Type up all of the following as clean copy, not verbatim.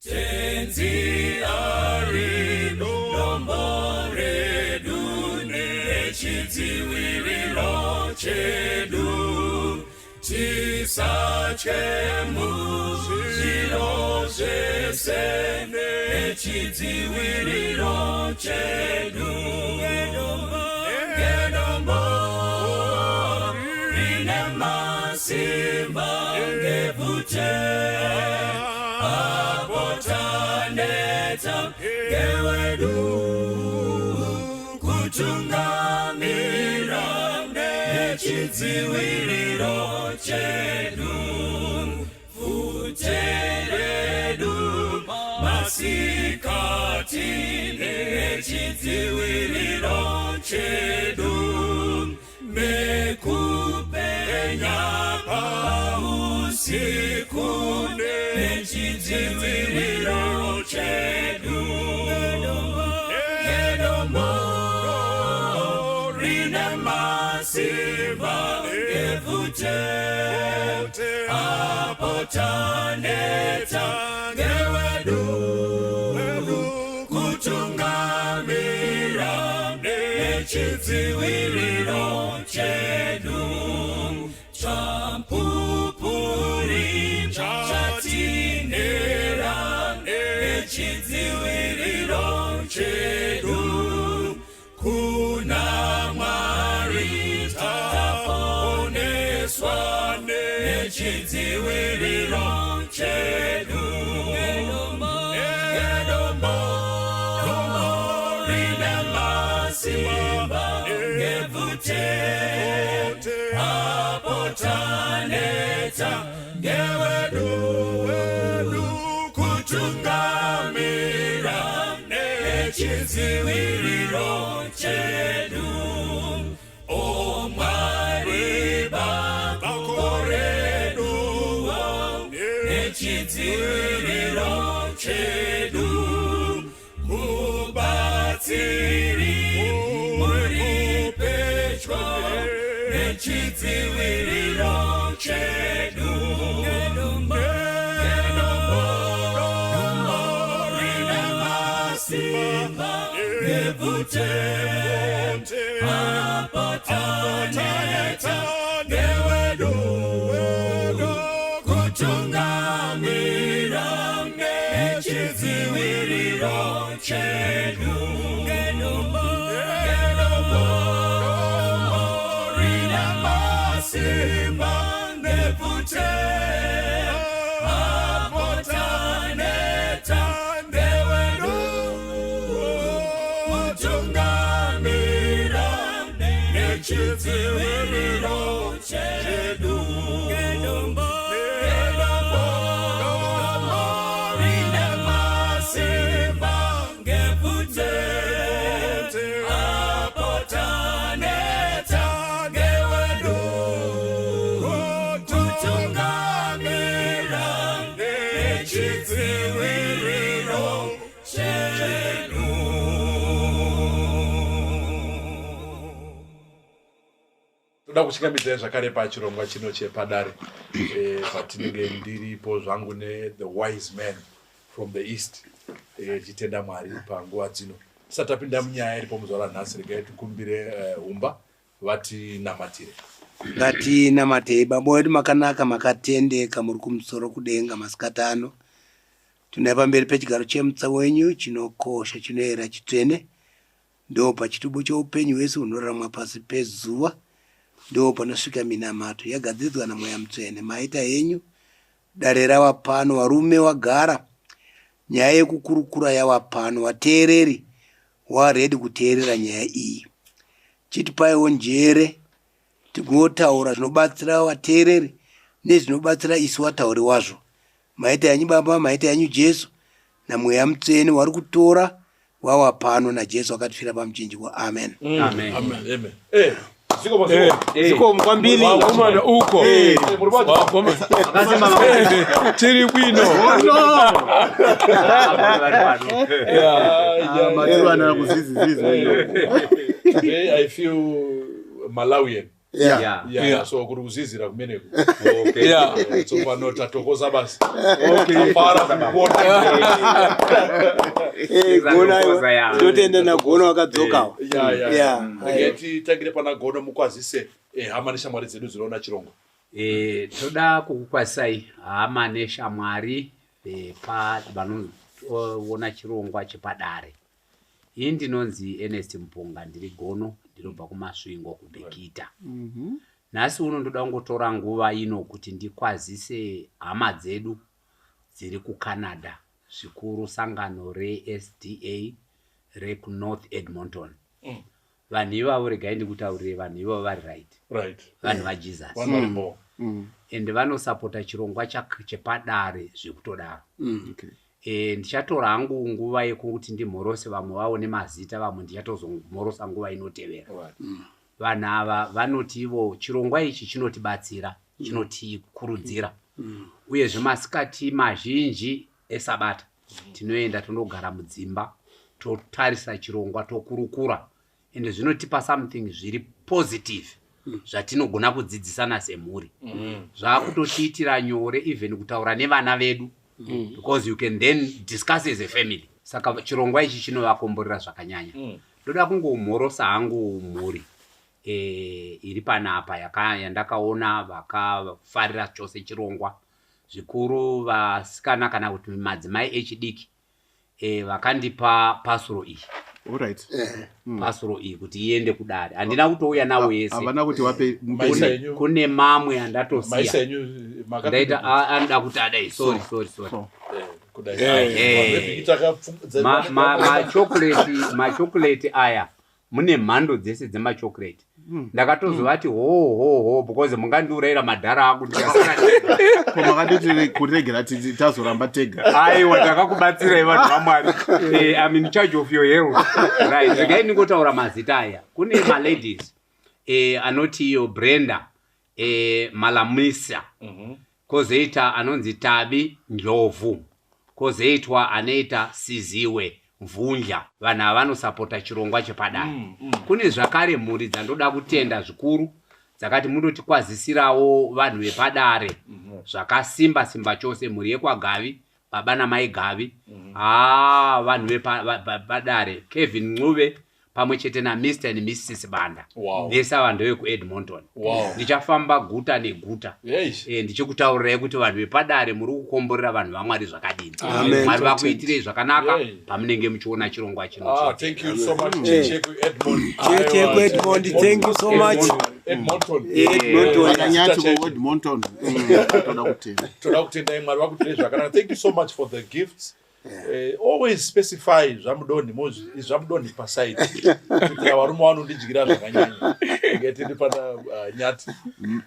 Tenzi arido lombore dune chidziwiriro chedu tisachemu ziro zvese nechidziwiriro chedu ngedombo rine masimba ngevute abotaneta ngewedu kutungamira nechidziwiriro chedu futeredu masikati nechidziwiriro chedu mekupenya pausiku nechidziwiriro chedu ngedombo rine masimba ngevute abotaneta ngewedu kutungamira nechidziwiriro chedu champupuri chatinera nechidziwiriro chedu kuna Mwari taponeswa nechidziwiriro chedu ngedombo rine masimba ngevute abotaneta ngewedu kutungamira nechidziwiriro chedu o Mwari bakoredu nechidziwiriro chedu kubatsiri muri pedyo nechidziwiriro chedu ngedombo rine masimba ngevute abotaneta ngewedu kutungamira nechidziwiriro chedu ngedombo rine masimba ngevute abotaneta ngewedu kutungamira nechidziwiriro chedu ngedombo rine masimba ngevute abotaneta ngewedu kutungamira nechidziwiriro chedu. Toda kuchingamidza zvakare pachirongwa chino chepadare patinenge ndiripo zvangu the wise man from the east chitenda Mwari panguva dzino. Tisati tapinda munyaya iripo muzuva ranhasi regai tikumbire humba vatinamatire. Ngatinamatei baba wedu makanaka makatendeka muri kumusoro kudenga masikati ano. Tunaya pamberi pechigaro chemutsa wenyu chinokosha chinoera chitsvene. Ndo pachitubu cheupenyu hwese hunoraramwa pasi pezuva. Ndo panosvika minamato yagadzidzwa naMweya Mutsvene. Maita henyu dare rava pano, varume wagara, nyaya yekukurukura yava pano, vateereri waredi kuteerera nyaya iyi. Chitipaiwo njere tigotaura zvinobatsira vateereri nezvinobatsira isu vatauri wazvo. Maita yanyu Baba, maita yanyu Jesu naMweya Mutsvene wari kutora wava pano naJesu akatifira pamuchinjikwa. Amen. Amen. Amen. Ziko mkwambili uko chiri bwino Today I feel Malawian. Yeah. So kuri kuzizira kumeneko. Okay. Yeah. So pano tatokoza basi. Okay. Fara kubona. Gona totenda na gona wakadzoka. Yeah. Ngeti tagire pana gona mukwazise hama neshamwari dzedu zinoona chirongo. Toda kukukwasai hama neshamwari pa vanoona chirongwa chepadare. Ini ndinonzi Ernest Mpunga, ndiri Gono, ndinobva kumasvingo kuBhekita. Nhasi uno ndoda kungotora nguva ino kuti ndikwazise hama dzedu dziri kuCanada, zvikuru sangano reSDA rekuNorth Edmonton. Vanhu ivavo regai ndikutaurire vanhu ivavo vari right. Vanhu vaJesus. Ende vanosapota chirongwa chepadare zvekutodaro. Ndichatora hangu nguva yekuti ndimhorose vamwe vaone mazita, vamwe ndichatozomhorosa nguva inotevera. Vanhu ava vanoti ivo chirongwa ichi chinotibatsira, chinotikurudzira. Uyezve masikati mazhinji eSabata tinoenda tonogara mudzimba, totarisa chirongwa, tokurukura. Ende zvinotipa something zviri positive zvatinogona kudzidzisana semhuri. Zvakutotiitira nyore even kutaura nevana vedu. Because you can then discuss as a family. Saka chirongwa ichi chinovakomborera zvakanyanya. Ndoda kungomhorosa hangu mhuri iri panapa yandakaona vakafarira chose chirongwa, zvikuru vasikana kana kuti madzimai echidiki vakandipa pasuro iyi. Alright. Pasuro iyi kuti iende kudare. Handina kutouya nawo yese. Havana kuti wape kune mamwe andatosiya. Maisa enyu ndaita anoda kuti adai. Sorry. Machocolate aya mune mhando dzese dzemachocolate. Ndakatozovati ho because mungandiurayira madhara angu ndikasara. Koma makaditi kuregera tazoramba tega. Aiwa, ndakakubatsirai vanhu vaMwari. I'm in charge of your health. Right. Regai ndingotaura mazita aya. Kune maladies anoti iyo Brenda, Malamisa. Kozoita anonzi Tabi Njovu. Kozoitwa anoita Siziwe Mvunja. Vanhu vanosapota chirongwa chepadare. Kune zvakare mhuri dzandoda kutenda zvikuru dzakati munotikwazisirawo vanhu vepadare zvakasimba chose, mhuri yekwaGavi, baba namai Gavi. Vanhu vepadare, Kevin Ncube pamwe chete na Mr and Mrs Banda. Vese vanhu vekuEdmonton. Ndichafamba guta neguta. Ndichikutaurirai kuti vanhu vepadare muri kukomborera vanhu vaMwari zvakadini. Mwari vakuitirei zvakanaka pamunenge muchiona chirongwa chino. Thank you so much. Cheku Edmond, thank you so much. Edmonton. Edmonton. Toda kutenda Mwari vakuitirei zvakanaka. Thank you so much for the gifts. Always specify zvamudoni paside kuti varume vanondidyira zvakanyanya ngetiri pana nyati.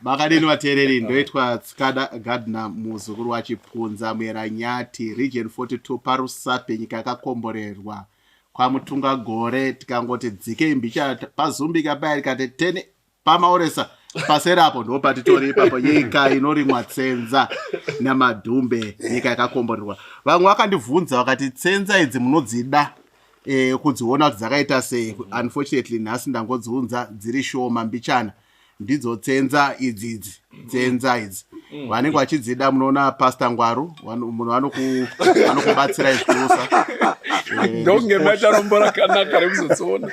Makadini vateereri, ndoitwa Tsikada Gardner, muzukuru waChipunza, Mwera Nyati, Region 42 paRusape, nyika yakakomborerwa kwamutunga gore. Tikangoti dzike mbicha pazumbika paya ikati 10 pamaoresa paserapo ndo patitori ipapo, nyika inorimwa tsenza namadhumbe, nyika yakakomborerwa. Vamwe vakandibvunza vakati tsenza idzi munodzida kudziona kuti dzakaita sei. Unfortunately nhasi ndangodziunza dziri shoma mbichana. Ndidzo tsenza idzi. Vanenge vachidzida munoona Pastor Ngwaru, munhu anokubatsira izvikurusa. Ndonge matarombo rakanaka rekuzotsona.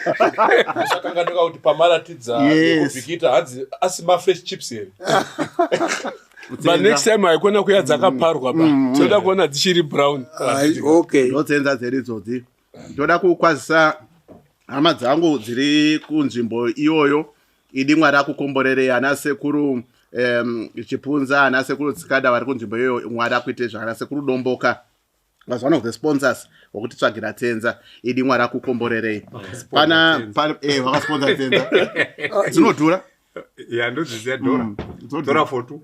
Zvakangandika kuti pamaratidza kuBhekita hadzi asima fresh chips here. But next time haikona kuya dzakaparwa ba. Toda kuona dzichiri brown. Okay. Ndotsenza dziri idzodzi. Ndoda kukwazisa hama dzangu dziri kunzvimbo iyoyo. Idi Mwari akukomborerei ana sekuru Chipunza, ana sekuru Tsikada vari kunzvimbo iyoyo. Mwari akuite zvakana sekuru Domboka was one of the sponsors wokuti tsvagira tsenza. Idi Mwari akukomborerei. Pana vakasponsor tsenza. Dzinodhura? Yeah, ndodziziya dhora. Dhora for two.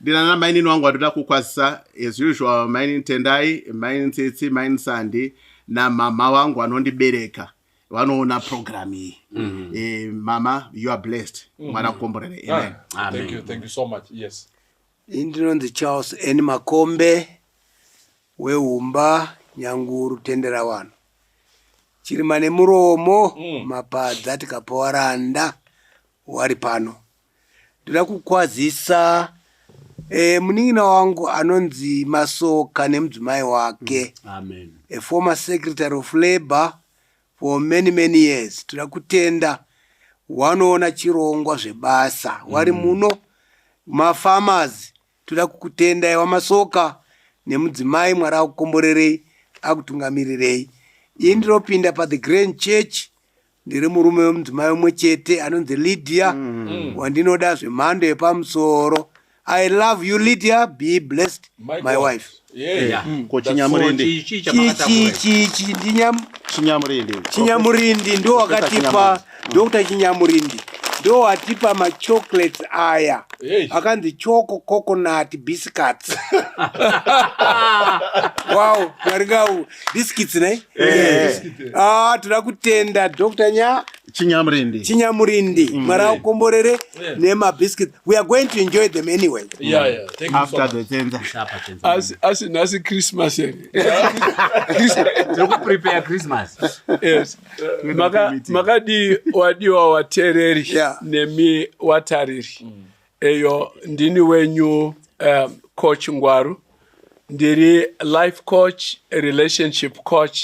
Ndina maini wangu wadoda kukwazisa as usual, maini Tendai, maini Tsitsi, maini Sandi na mama wangu wanondibereka. Wanoona program hii. Mama, you are blessed. Mwari akukomborerei. Amen. Thank you so much. Yes. Indinonzi Charles N Makombe weumba Nyanguru Tendera wano. chirima nemuromo mapadza tikapawa randa wari pano. Ndoda kukwazisa munin'ina wangu anonzi Masoka nemudzimai wake. Amen. A former secretary of labor for many years. Toda kutenda wanoona chirongwa zvebasa wari muno mafarmers. Toda kukutenda iwa Masoka nemudzimai Mwari akukomborerei akutungamirirei. Ini ndinopinda pa the Grand Church ndiri murume wemudzimai umwe chete anonzi Lydia wandinoda zvemhando yepamusoro. I love you Lydia, be blessed my wife. Chinyamurindi Chinyamurindi ndo wakatipa Dr. Chinyamurindi ndo watipa machocolates aya akanzi choco coconut biscuits. Wow, marigau biscuits ne? Toda kutenda Dr. Chinyamurindi Mwari akukomborere nema biscuits. We are going to enjoy them anyway. Yeah. Thank you after so the much. As nasi Christmas. Prepare Christmas. Yes. Makadi wadiwa watereri nemi watariri. Eyo ndini wenyu coach Ngwaru. Ndiri life coach, relationship coach.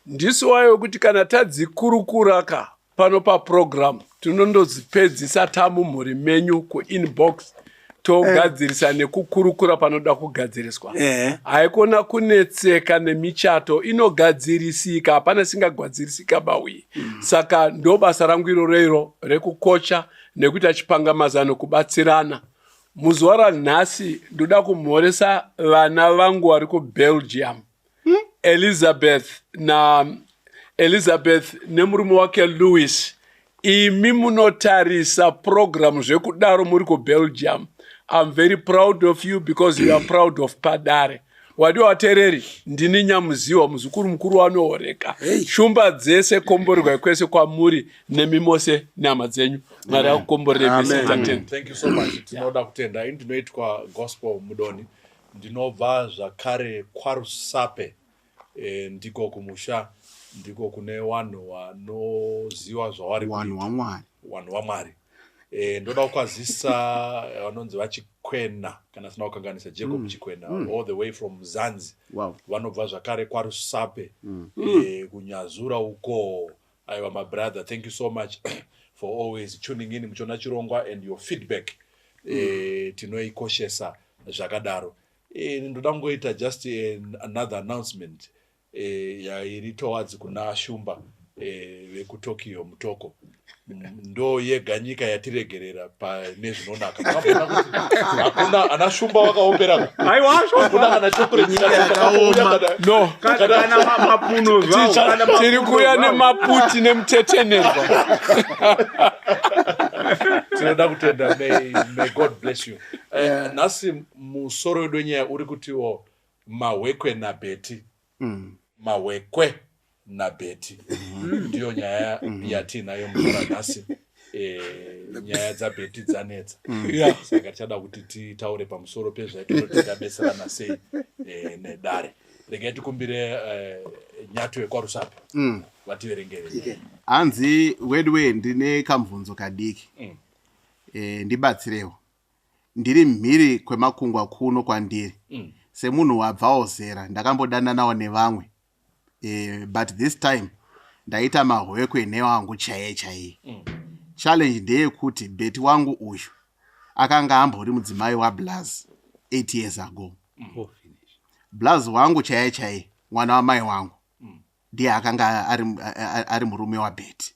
Ndiso wayo kuti kana tadzikurukura pano pa program tinondozipedzisa tamu muri menyu ku inbox togadzirisa nekukurukura panoda kugadziriswa. Haikona kunetseka nemichato inogadzirisika hapana singagwadzirisika bawi. Saka ndo basa rangu iroro rekukocha nekuti achipangamazano kubatsirana. Muzuva ranhasi ndoda kumhoresa vana vangu vari kuBelgium. Elizabeth nemurume wake Louis. Imi munotarisa program zvekudaro muri kuBelgium. I'm very proud of you because you are proud of PADARE. Wadi watereri ndini nyamuziwa muzukuru mukuru wanooreka. Shumba dzese komborerwa kwese kwamuri nemimose nyama dzenyu. Mwari akukomborere pese. Thank you so much. Tinoda kutenda ndinoitwa gospel mudoni. Ndinobva zvakare kwarusape. Ndiko kumusha ndiko kune vanhu vanoziva zvavari wanhu waMwari. Ndoda kukwazisa vanonzi vachikwena kana sina kukanganisa Jacob Chikwena all the way from Zanzi. Vanobva zvakare kwarusape kunyazura uko. Aiwa my brother, thank you so much for always tuning in muchona chirongwa and your feedback. Tinoikoshesa zvakadaro. Ndoda ngoita just another announcement yairi towards kuna shumba vekutokyo mutoko. Ndo yega nyika yatiregerera nezvinonaka. Hakuna ana shumba wakaopera. Aiwa hakuna ana chocolate yakaoma. No. Kana mapuno zvao. Tiri kuya nemaputi nemutetenerwa. Tinoda kutenda. May God bless you. Nasi musoro wedu nyaya uri kutiwo Mahwekwe NaBetty. Mahwekwe NaBetty. Ndiyo nyaya yatinayo mukora nasi. Nyaya dzaBetty dzanetsa. Saka tichada kuti titaure pamusoro pezvatinodabesera sei neDare. Regai tikumbire Nyato yekwarusape. Vativerengere. Hanzi wedwe ndine kamvunzo kadiki. Ndibatsirewo. Ndiri mhiri kwemakungwa kuno kwandiri. Semunhu wabvawo zera ndakambodana nawo nevamwe. But this time ndaita Mahwekwe newangu chaiye. Challenge ndeyekuti Betty wangu uyu akanga ambori mudzimai waBlaz 8 years ago. Blaz wangu chaiye mwana wamai wangu ndiye akanga ari murume waBetty.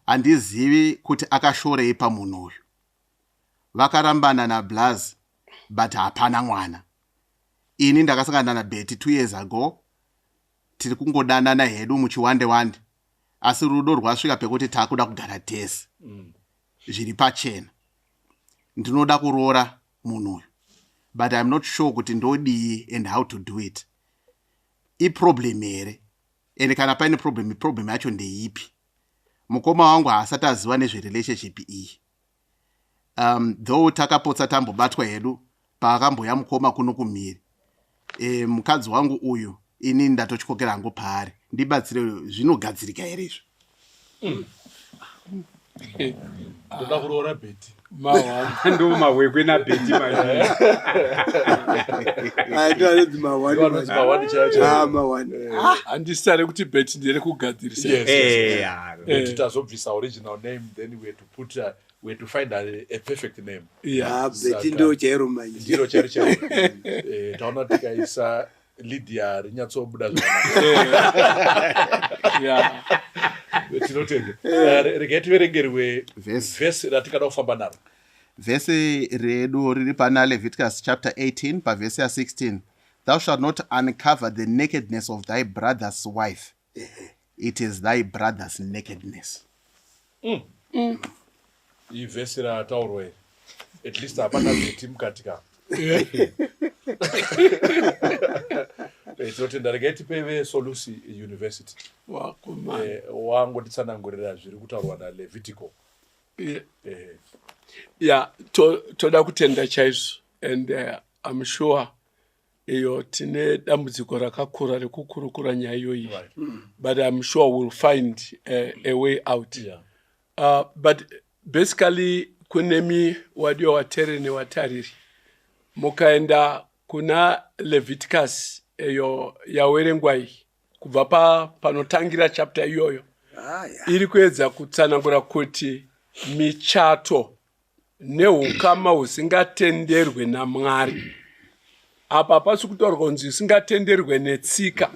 Handizivi kuti akashorei pamunhu uyu. Vakarambana naBlaz but hapana mwana. Ini ndakasangana naBetty 2 years ago. Tiri kungodanana hedu muchiwande. Asi rudo rwasvika pekuti takuda kugara tese. Zviri pachena. Ndinoda kuroora munhu uyu. But I'm not sure kuti ndodii and how to do it. Problem here. Ende kana paine problem yacho ndeipi. Mukoma wangu haasati aziva nezverelationship iyi. Though takapotsa tambobatwa hedu paakamboya mukoma kuno kumhiri. Mukadzi wangu uyu ini ndatotyokera hangu paari ndibatsire zvinogadzirika here izvo ndoda kuroora bheti ndo Mahwekwe naBetty Anodzi mawani handisare kuti Betty ndere kugadzirisa. Bheti tazobvisa original name, then we had to put we had to find a perfect name. Betty ndo chairo manje. Ndiro chairo. Taona tikaisa Lydia rinyatsobuda tinotenda. Regai tiverengerwe vhesi ratikada kufamba naro. Vhesi redu riri pana Leviticus chapter 18 pavhesi ya 16. Thou shalt not uncover the nakedness of thy brother's wife. It is thy brother's nakedness. Iyi vhesi rataurwa at least hapana Betty mukati ka. Tinotenda. Regai tipeve Solusi University. Wangotitsanangurira zviri kutaurwa naLevitical. Toda kutenda chaizvo, and I'm sure iyo tine dambudziko rakakura rekukurukura nyaya iyoyi, but I'm sure we'll find a way out. But basically kunemi wadio watere newatariri mukaenda kuna Leviticus iyo yawerengwai kubva panotangira chapter iyoyo iri kuedza kutsanangura kuti michato neukama husingatenderwe naMwari. Apa pasi kutaurwa kunzi husingatenderwe netsika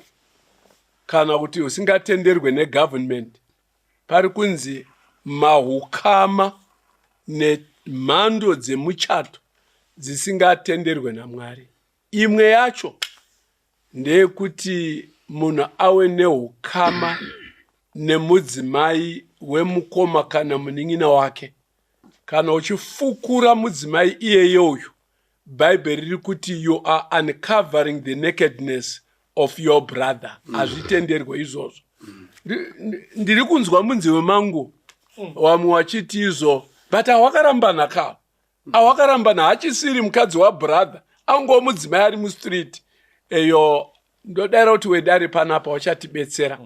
kana kuti husingatenderwe negovernment. Pari kunzi mahukama nemhando dzemuchato dzisingatenderwe naMwari. Imwe yacho ndeyekuti munhu awe nehukama nemudzimai wemukoma kana munin'ina wake. Kana uchifukura mudzimai iyeyoyo, Bible riri kuti you are uncovering the nakedness of your brother. Hazvitenderwe izvozvo. Ndiri kunzwa munziwe mangu wamwe wachiti izvo, but awakarambana ka. Awakarambana hachisiri mukadzi wabrother, ango mudzimai ari mustreet. Eyo ndodaira kuti wedare panapa wachatibetsera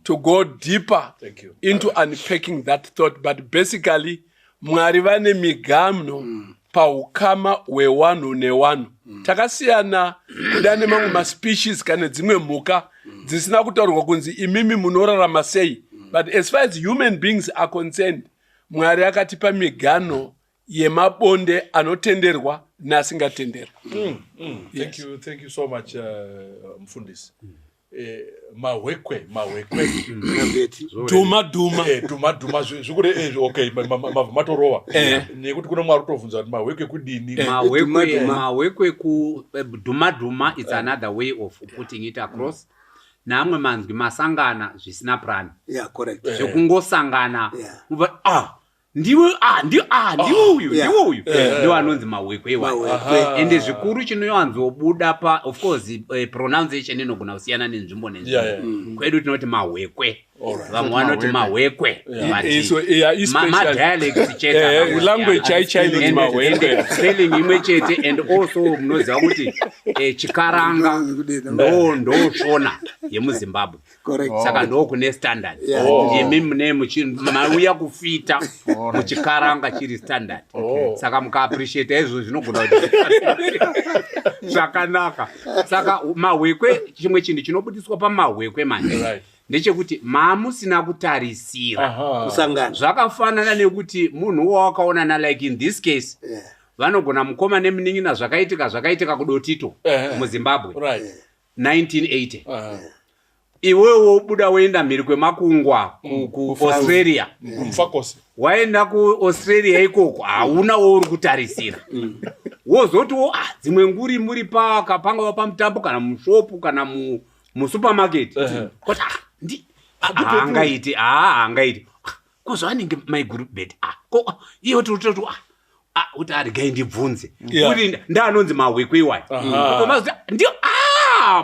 to go deeper into unpacking that thought. But basically Mwari vane migamo paukama wewanhu newanhu. Takasiyana kuda nemamwe maspecies kana dzimwe mhuka dzisina kutaurwa kunzi imimi munorarama sei. But as far as human beings are concerned, Mwari akatipa migano yemabonde anotenderwa nasingatenderwa. Thank you so much, Mfundisi. Mahwekwe Duma okay matorova nekuti kuna Mwari utovunza kuti Mahwekwe kudini. Mahwekwe ku Duma is another way of putting it across. Namwe manzwi masangana zvisina plan. Correct. Zvekungosangana ndiwe uyu ndo anonzi Mahwekwe ende zvikuru chinowanzobuda pa, of course pronunciation inogona kusiyana nenzvimbo nenzvimbo. Kwedu tinoti Mahwekwe, vamwe vanoti Mahwekwe, madialect chete, language chai Mahwekwe, spelling imwe chete. And also munoziva kuti chikaranga ndo shona yemuZimbabwe. Saka ndo kune standard. Imi mune mauya kufita muchikaranga chiri standard. Saka muka appreciate izvo zvinogona kuti zvakanaka. Saka Mahwekwe, chimwe chinhu chinobudiswa paMahwekwe manje ndechekuti mamusina kutarisira kusangana. Zvakafanana nekuti munhu wakaonana, like in this case vanogona mukoma nemunin'ina zvakaitika kudotito muZimbabwe 1980. Iwewe buda wenda mhiri kwemakungwa kuAustralia. Waenda kuAustralia ikoko hauna wouri kutarisira. Wozoti dzimwe nguri muri panga pamutambo kana mushopu kana musupermarket. Kuti angaiti kozvanenge maiguru bed iyo tototi kuti arigai ndibvunze kuti ndanonzi Mahwekwe iwayo ndio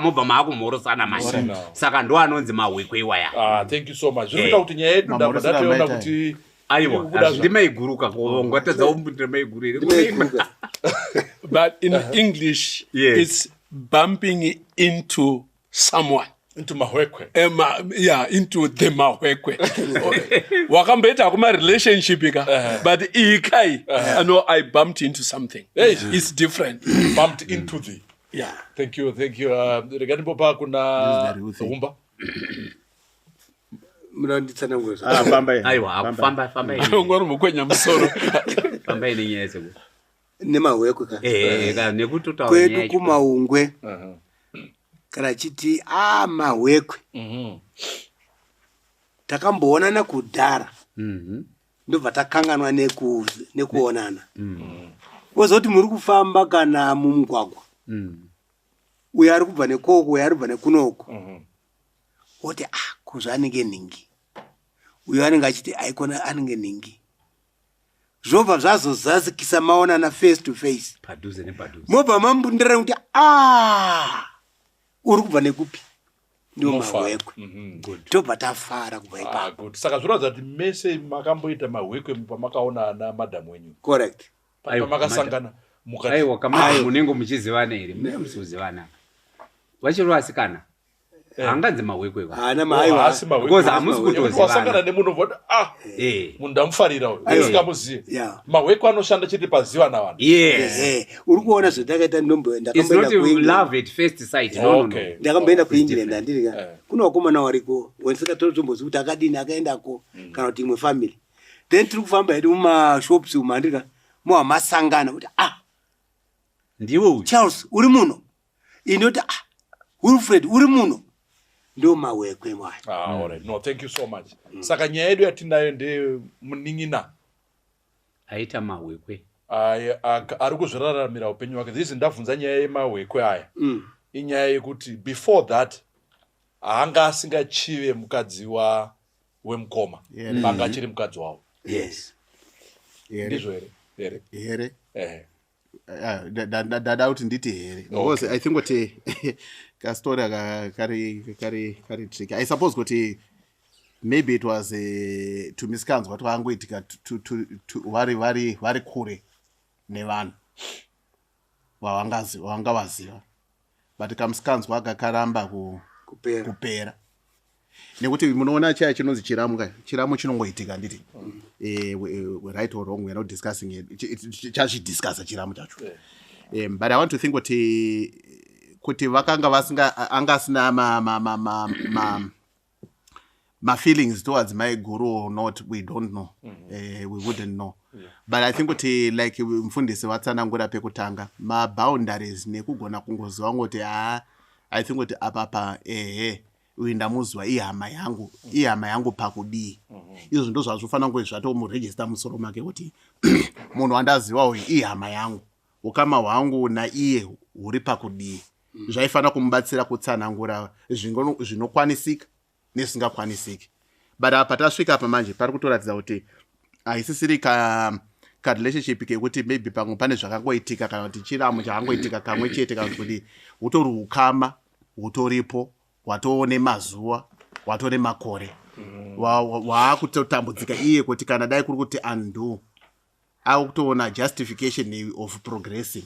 mobva maakumhorosana manje. Saka ndo anonzi Mahwekwe iwaya. Thank you so much. Zvinoita kuti nyaya yedu ndatoona kuti aiwa ndimaiguruka ngwatadza umbundire maiguru. But in English it's bumping into someone. Into Mahwekwe. Into the Mahwekwe. Wakambeita kuma relationship but ikai I bumped into something. It's different. Bumped into the. Yeah. Thank you. Regarding Papa kuna Umba. Muranditsana ngwezo. Aiwa, famba. Ngoro mukwenya musoro. Famba inenyese. Nemahwekwe ka nekutotaura kwedu kumaungwe kana chiti mahwekwe takamboonana kudhara ndobva takanganwa nekuonana wozoti muri kufamba kana mumugwagwa uyo ari kubva nekoko uyo ari kubva nekunoko woti kuzvo anenge ningi uyo anenge achiti aikona anenge ningi zvobva zvazozazikisa maonana face to face padhuze mobva mambundira kuti uri kubva nekupi ndio Mahwekwe tobva tafara kubva ipapo saka zviratidza kuti mese makamboita Mahwekwe pamakaonana madam wenyu. Correct. Pamakasangana mukati aiwa kama munenge muchizivana here mune musuzivana wachiri wasikana hanganzi Mahwekwe hana maiwa asi Mahwekwe because hamusi kutozivana wasangana nemunhu voti munhu ndamufarira uyu usikamuzivi Mahwekwe anoshanda chete paziva navanhu. Yes. uri kuona zvandakaita ndakamboenda love at first sight no ndakamboenda kuEngland andiri kuna wakomana wariko wensikatorozombozi kuti akadini akaendako kana kuti imwe family then tiri kufamba hedu mumashops umu andika mohamasangana kuti ndiwe uyu Charles uri muno indoti Wilfred uri muno ndo Mahwekwe mwayo. Alright. No, thank you so much. Saka nyaya yedu yatinayo nde muning'ina aita Mahwekwe ari kuzviraramira upenyu hwake. This ndabvunza nyaya yeMahwekwe aya inyaya yekuti before that haanga asingachive mukadzi wemukoma panga achiri mukadzi wavo. Yes. Ndizvo here. Dada kuti nditi here because I think kuti kastori kari tricky. I suppose kuti maybe it was tumiskanzwa twangoitika vari kure nevanhu vanga vaziva but kamuskanzwa kakaramba kupera nekuti munoona chaya chinonzi chiramo chinongoitika nditi right or wrong we are not discussing it chachidiscussa chiramo chacho but I want to think kuti vakanga angasina ma feelings towards my guru or not we don't know. We wouldn't know. But I think kuti like mfundisi vatsanangura pekutanga ma boundaries nekugona kungoziva ngoti I think kuti apapa uindamuzwa ihama yangu pakudii izvo ndo zvazvofanira kunge zvatomuregister musoro make kuti munhu andaziva uyu ihama yangu ukama hwangu naiye huri pakudii zvaifanira kumubatsira kutsanangura zvinokwanisika nezvisingakwanisiki but apa tasvika apa manje pari kutoratidza kuti haisisiri ka relationship kekuti maybe pamwe pane zvakangoitika kana kuti chiramo chakangoitika kamwe chete kana kuti utori ukama utoripo watone mazuva watone makore waakutotambudzika iye kuti kana dai kuri kuti undo akutoona justification of progressing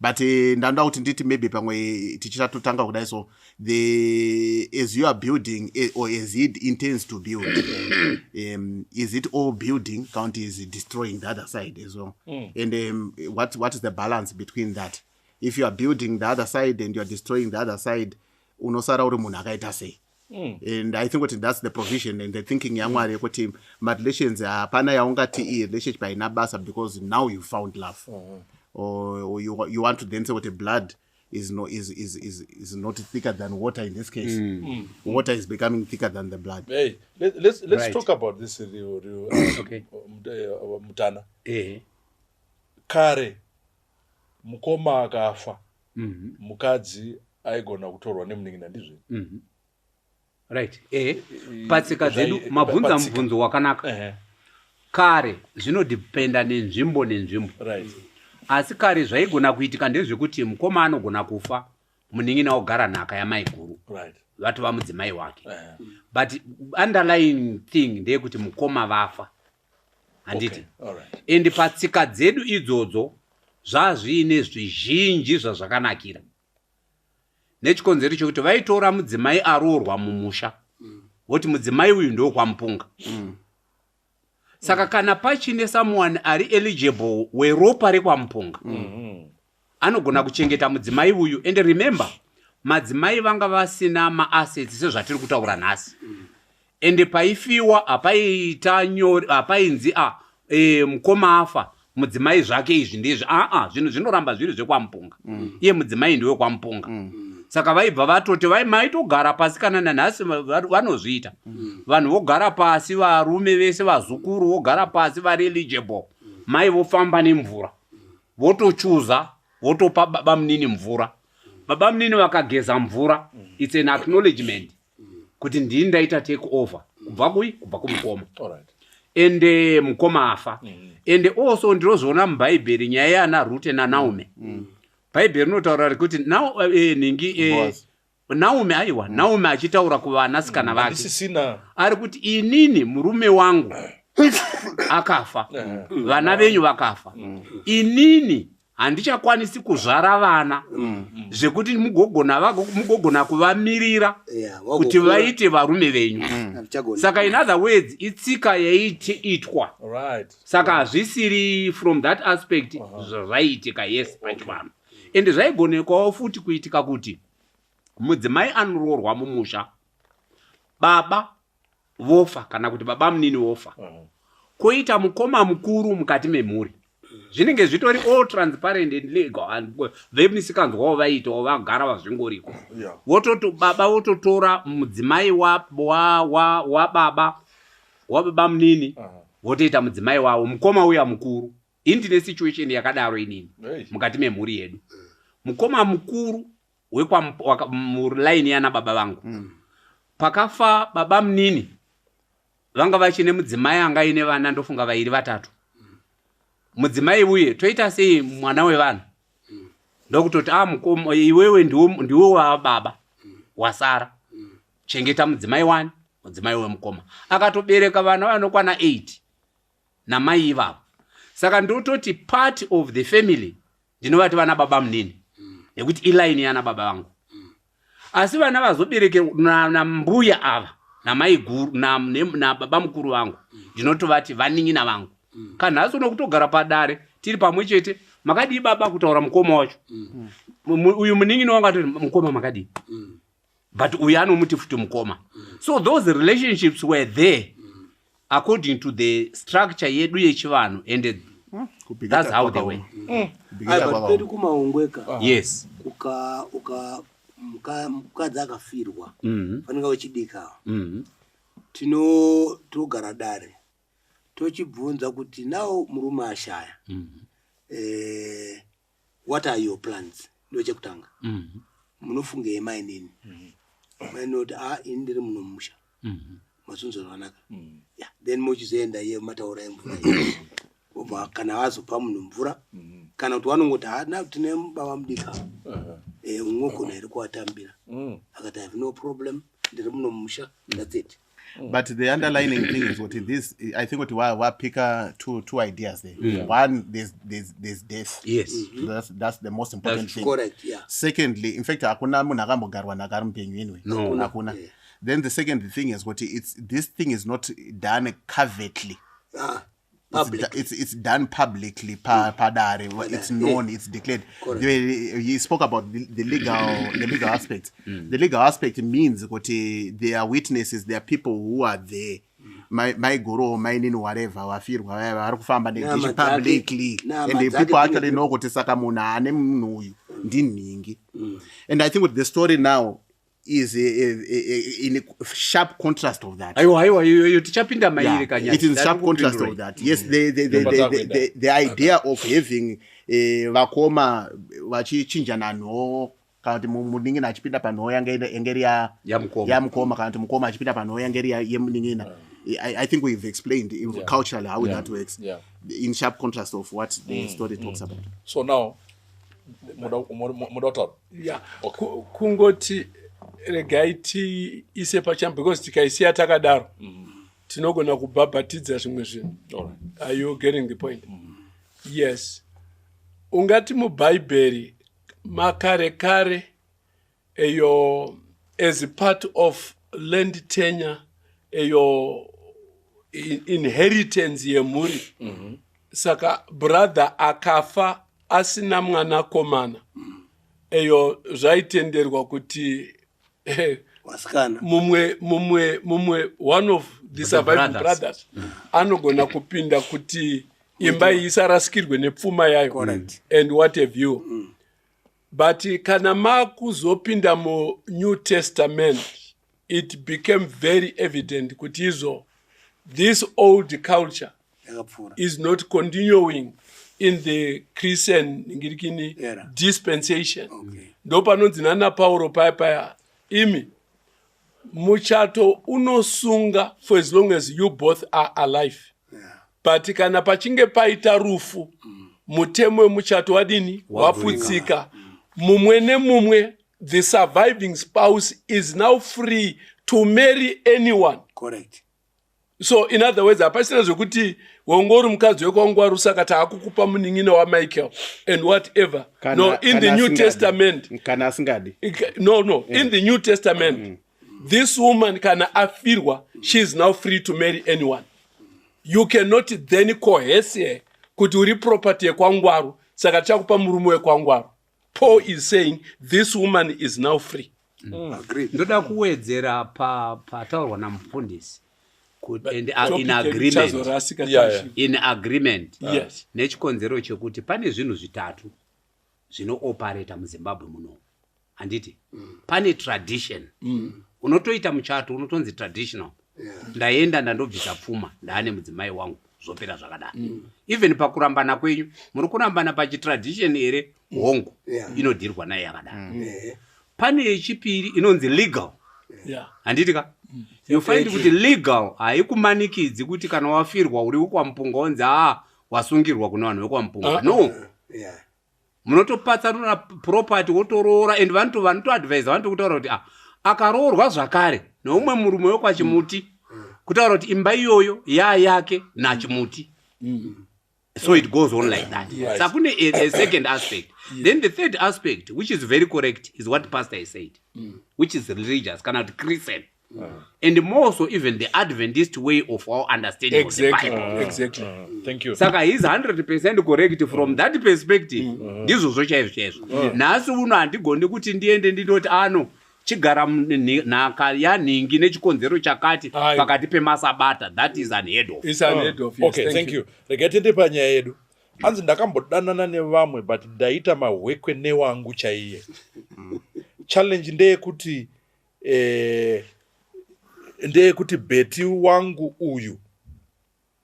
but ndanoda kuti nditi maybe pamwe tichatotanga kudai so as you are building or as he intends to build is it all building count is destroying the other side as well and what is the balance between that if you are building the other side and you are destroying the other side unosara uri munhu akaita sei and I think what that's the provision and the thinking yamwari yekuti marelations hapana yaungati relationship haina basa because now you found love or you want to then say what blood is not thicker than water in this case. Water is becoming thicker than the blood. Hey, let's talk about this okay. Mutana. Kare mukoma akafa mukadzi aigona kutorwa nemuning'ina ndizvo right patsika dzedu mabvunza mubvunzo wakanaka kare zvinodependa nenzvimbo right asi kare zvaigona kuitika ndezvekuti mukoma anogona kufa muning'ina ogara nhaka yamai guru right vati vamudzimai wake but underlying thing ndeyekuti mukoma vafa handiti and patsika dzedu idzodzo zvazviine zvizhinji zvazvakanakira nechikonzero chekuti vaitora mudzimai aroorwa mumusha voti mudzimai uyu ndo kwamupunga. Saka kana pachine someone ari eligible weropa rekwamupunga anogona kuchengeta mudzimai uyu. And remember, madzimai vanga vasina maassets sezvatiri kutaura nhasi. And paifiwa hapaita nyori hapainzi mukoma afa mudzimai zvake izvi ndizvi zvinhu zvinoramba zviri zvekwamupunga. Iye mudzimai ndiwe kwamupunga. Saka vaibva vatoti maitogara pasi kana nanhasi vanozviita. Vanhu vogara pasi, varume vese vazukuru vogara pasi vari eligible. Mai vofamba nemvura votochuza votopa baba munini mvura. Baba munini vakageza mvura, it's an acknowledgement kuti ndini ndaita take over kubva kumukoma. Ende mukoma afa. Ende also ndinozoona mubhaibheri nyaya yana Rute naNaomi. Bhaibheri rinotaura kuti Naomi Naomi achitaura kuvanasikana vake ari kuti inini murume wangu akafa, vana venyu vakafa, inini handichakwanisi kuzvara vana zvekuti mugogona kuvamirira kuti vaite varume venyu. Saka in other words itsika yaitwa. Saka hazvisiri from that aspect zvaiitika yes pachivanhu. Ende zvaigonekwawo futi kuitika kuti mudzimai anoroorwa mumusha, baba vofa kana kuti baba munini vofa, koita mukoma mukuru mukati memhuri. Zvinenge zvitori all transparent and legal, and vemisikanzwawo vaitawo vagara vazvingoriko. Baba vototora mudzimai wababa munini votoita mudzimai wavo mukoma uya mukuru. Indine situation yakadaro inini mukati memhuri yedu. Mukoma mukuru mulaini yana baba vangu. Pakafa baba munini vanga vachine mudzimai anga ine vana ndofunga vairi vatatu. Mudzimai uye toita sei mwana wevanhu ndokutoti mukoma iwewe ndiwe wa baba wasara, chengeta mudzimai 1 mudzimai wemukoma. Akatobereka vana vanokwana 8 namai ivavo. Saka ndototi part of the family ndinovati vana baba munini nekuti iline yana baba vangu. Asi vana vazoberekerwa nambuya ava namai guru na baba mukuru vangu ndinotovati vanin'ina vangu. Kana haso nokutogara padare tiri pamwe chete, makadii baba kutaura mukoma wacho. Uyu munin'ina wangu atoti mukoma makadii, but uyu anomuti futi mukoma. So those relationships were there according to the structure yedu yechivanhu, and that's how they were. But kumaongweka. Yes. Mukadzi akafirwa fanira uchidika. Togara dare tochibvunza kuti nawo murume ashaya, what are your plans? Ndochekutanga munofungei mai nini? Mai noti indiri munomusha masunzo zvakanaka. Then mochizoenda iye mataura emvura obva kana vazopa munhu mvura kana kuti vanongoti tine baba mudika umwogona iri kuvatambira akati I have no problem ndiri munomusha, that's it. But the underlining thing is what this, I think what we pick two ideas there. One, there's death. Yes. That's the most important thing. Correct, yeah. Secondly, in fact, hakuna munhu akambogarwa nakamupenyu anyway. No. Hakuna. Then the second thing is what this thing is not done covertly. It's done publicly, PADARE. It's known, it's declared. He spoke about the legal aspect. The legal aspect means that there are witnesses, there are people who are there. My guru, my nini, whatever, wafirwa, kufamba negation publicly, and the people actually know what is sakamuna anem ndiningi. And I think with the story now is in a sharp contrast of that. It is sharp contrast of that. Yes, the idea of having vakoma vachichinjana no kana muningina achipinda panho yangeri ya mukoma kana mukoma achipinda panho yangeri ya muningina. I think we've explained culturally how that works in sharp contrast of what the story talks about. So now mudotor kungoti regaiti ise pacham because tikaisiya takadaro tinogona kubhabhatidza zvimwe zvinhu. Are you getting the point? Yes. Ungati mubhaibheri makare as a part of land tenure inheritance yemhuri. Saka brother akafa asina mwana komana zvaitenderwa kuti mumwe one of the surviving brothers anogona kupinda kuti imba iyi isarasikirwe nepfuma yayo and what have you. But kana makuzopinda mu New Testament, it became very evident kuti this old culture is not continuing in the Christian dispensation. Ndo panonzi nana Paulo paya imi muchato unosunga for as long as you both are alive. But kana pachinge paita rufu mutemo wemuchato wadini waputsika. Mumwe nemumwe, the surviving spouse is now free to marry anyone. Correct. So in other words, apasina zvokuti wongori mukadzi wekwangwaru saka taakukupa munin'ina waMichael and whatever. No, in the New Testament. Kana asingadi. No. In the New Testament, this woman kana afirwa, she is now free to marry anyone. You cannot then coerce kuti uri property yekwangwaru saka chakupa murume wekwangwaru. Paul is saying this woman is now free. Agreed. Ndoda kuwedzera pataurwa namufundisi. And in agreement. In agreement. Yes. Nechikonzero chekuti pane zvinhu zvitatu zvino-operata muZimbabwe muno. Handiti? Pane tradition. Unotoita muchato unotonzi traditional. Ndaenda ndandobvisa pfuma ndaane mudzimai wangu zvopera zvakadaro. Even pakurambana kwenyu muri kurambana pachitradition here hongu inodirwa naye yakadaro. Pane yechipiri inonzi legal. Handiti ka? You find kuti legal haikumanikidzi kuti kana wafirwa uri wekwaMpunga onzi wasungirwa kuna vanhu vekwaMpunga. No. Munotopatsanura property wotoroora and vanotoadvise vanotokutaura kuti akaroorwa zvakare neumwe murume wekwaChimuti kutaura kuti imba iyoyo yake naChimuti. So it goes on like that. So kune a second aspect. Then the third aspect, which is very correct, is what Pastor has said, which is religious, cannot Christian. And more so even the Adventist way of our understanding of the Bible. Exactly. Thank you. Saka he's 100% correct from that perspective. Ndizvo zvochaizvo. Nhasi uno handigoni kuti ndiende ndinoti chigara nhaka yanhingi nechikonzero chakati pakati pemasabata. That is unheard of. It's unheard of. Yes, okay, thank you. Regatende panyaya yedu. Anzi ndakambodanana nevamwe but ndaita mahwekwe newangu chaiye. Challenge ndeyekuti Betty wangu uyu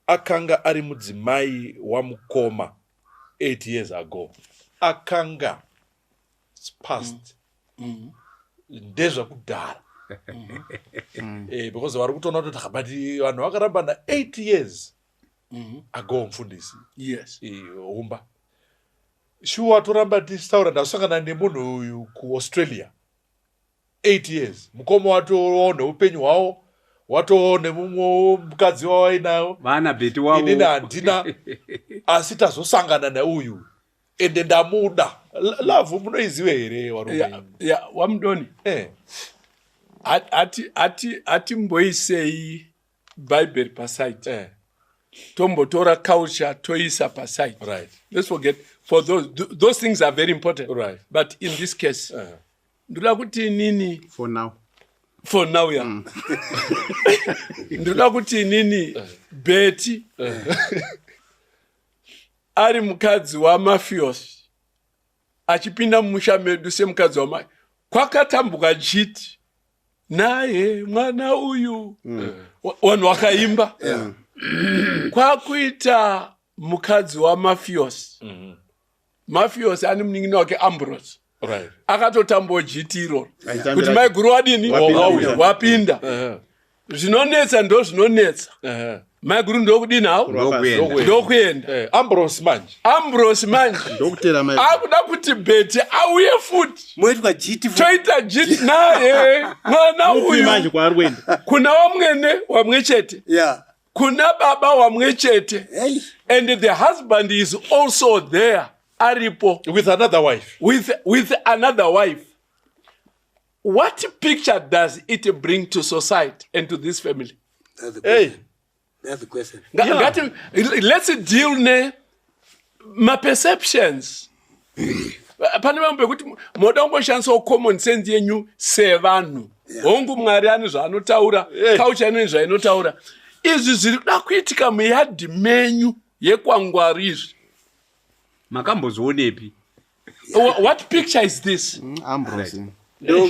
akanga ari mudzimai wamukoma 8 years ago. Akanga past. Ndezvakudhara. Because vari kutoona kuti but vanhu vakarambana 8 years ago mfundisi. Yes. Umba. Shuwa toramba tistaura ndasangana nemunhu uyu kuAustralia. 8 years. Mukoma watoone upenyu hwavo, watoone mumwe mukadzi wawainawo. Vana Betty wavo. Inini handina asi tazosangana nauyu. Ende ndamuda. Love munoizive here warume. Wamudoni. Ati mboisei Bible paside. Tombotora culture toisa paside. Right. Let's forget. For those things are very important. Right. But in this case, ndoda kuti nini for now yeah. Ndoda kuti nini Betty ari mukadzi wamafios achipinda mumusha medu semukadzi wamai kwakatambuka chiti naye mwana uyu wanhu wakaimba kwakuita mukadzi wamafios. Mafios ane munin'ina wake Ambrose. Right. Akatotambo jitiro kuti maiguru wadini wapinda. Zvinonetsa ndo zvinonetsa. Maiguru ndokudini hawo ndokuenda. Ambrose manje ndokutera mai akuda kuti Betty auye futi Moitwa jiti futi. toita jiti naye mwana uyu manje kwari kuenda kuna wamwe chete. Yeah. Kuna baba wamwe chete. Hey. And the husband is also there. Aripo with another wife. with another wife. what picture does it bring to society and to this family? That's the Hey. question. That's the question. Let's deal ne ma-perceptions. Pane vamwe kuti moda kungoshandisa common sense yenyu sevanhu. Hongu Mwari ane zvaanotaura, culture ine zvainotaura. Izvi zviri kuda kuitika muyadhi menyu yekwangwari izvi. Makambozvionepi? What picture is this? Ambrose. Ndo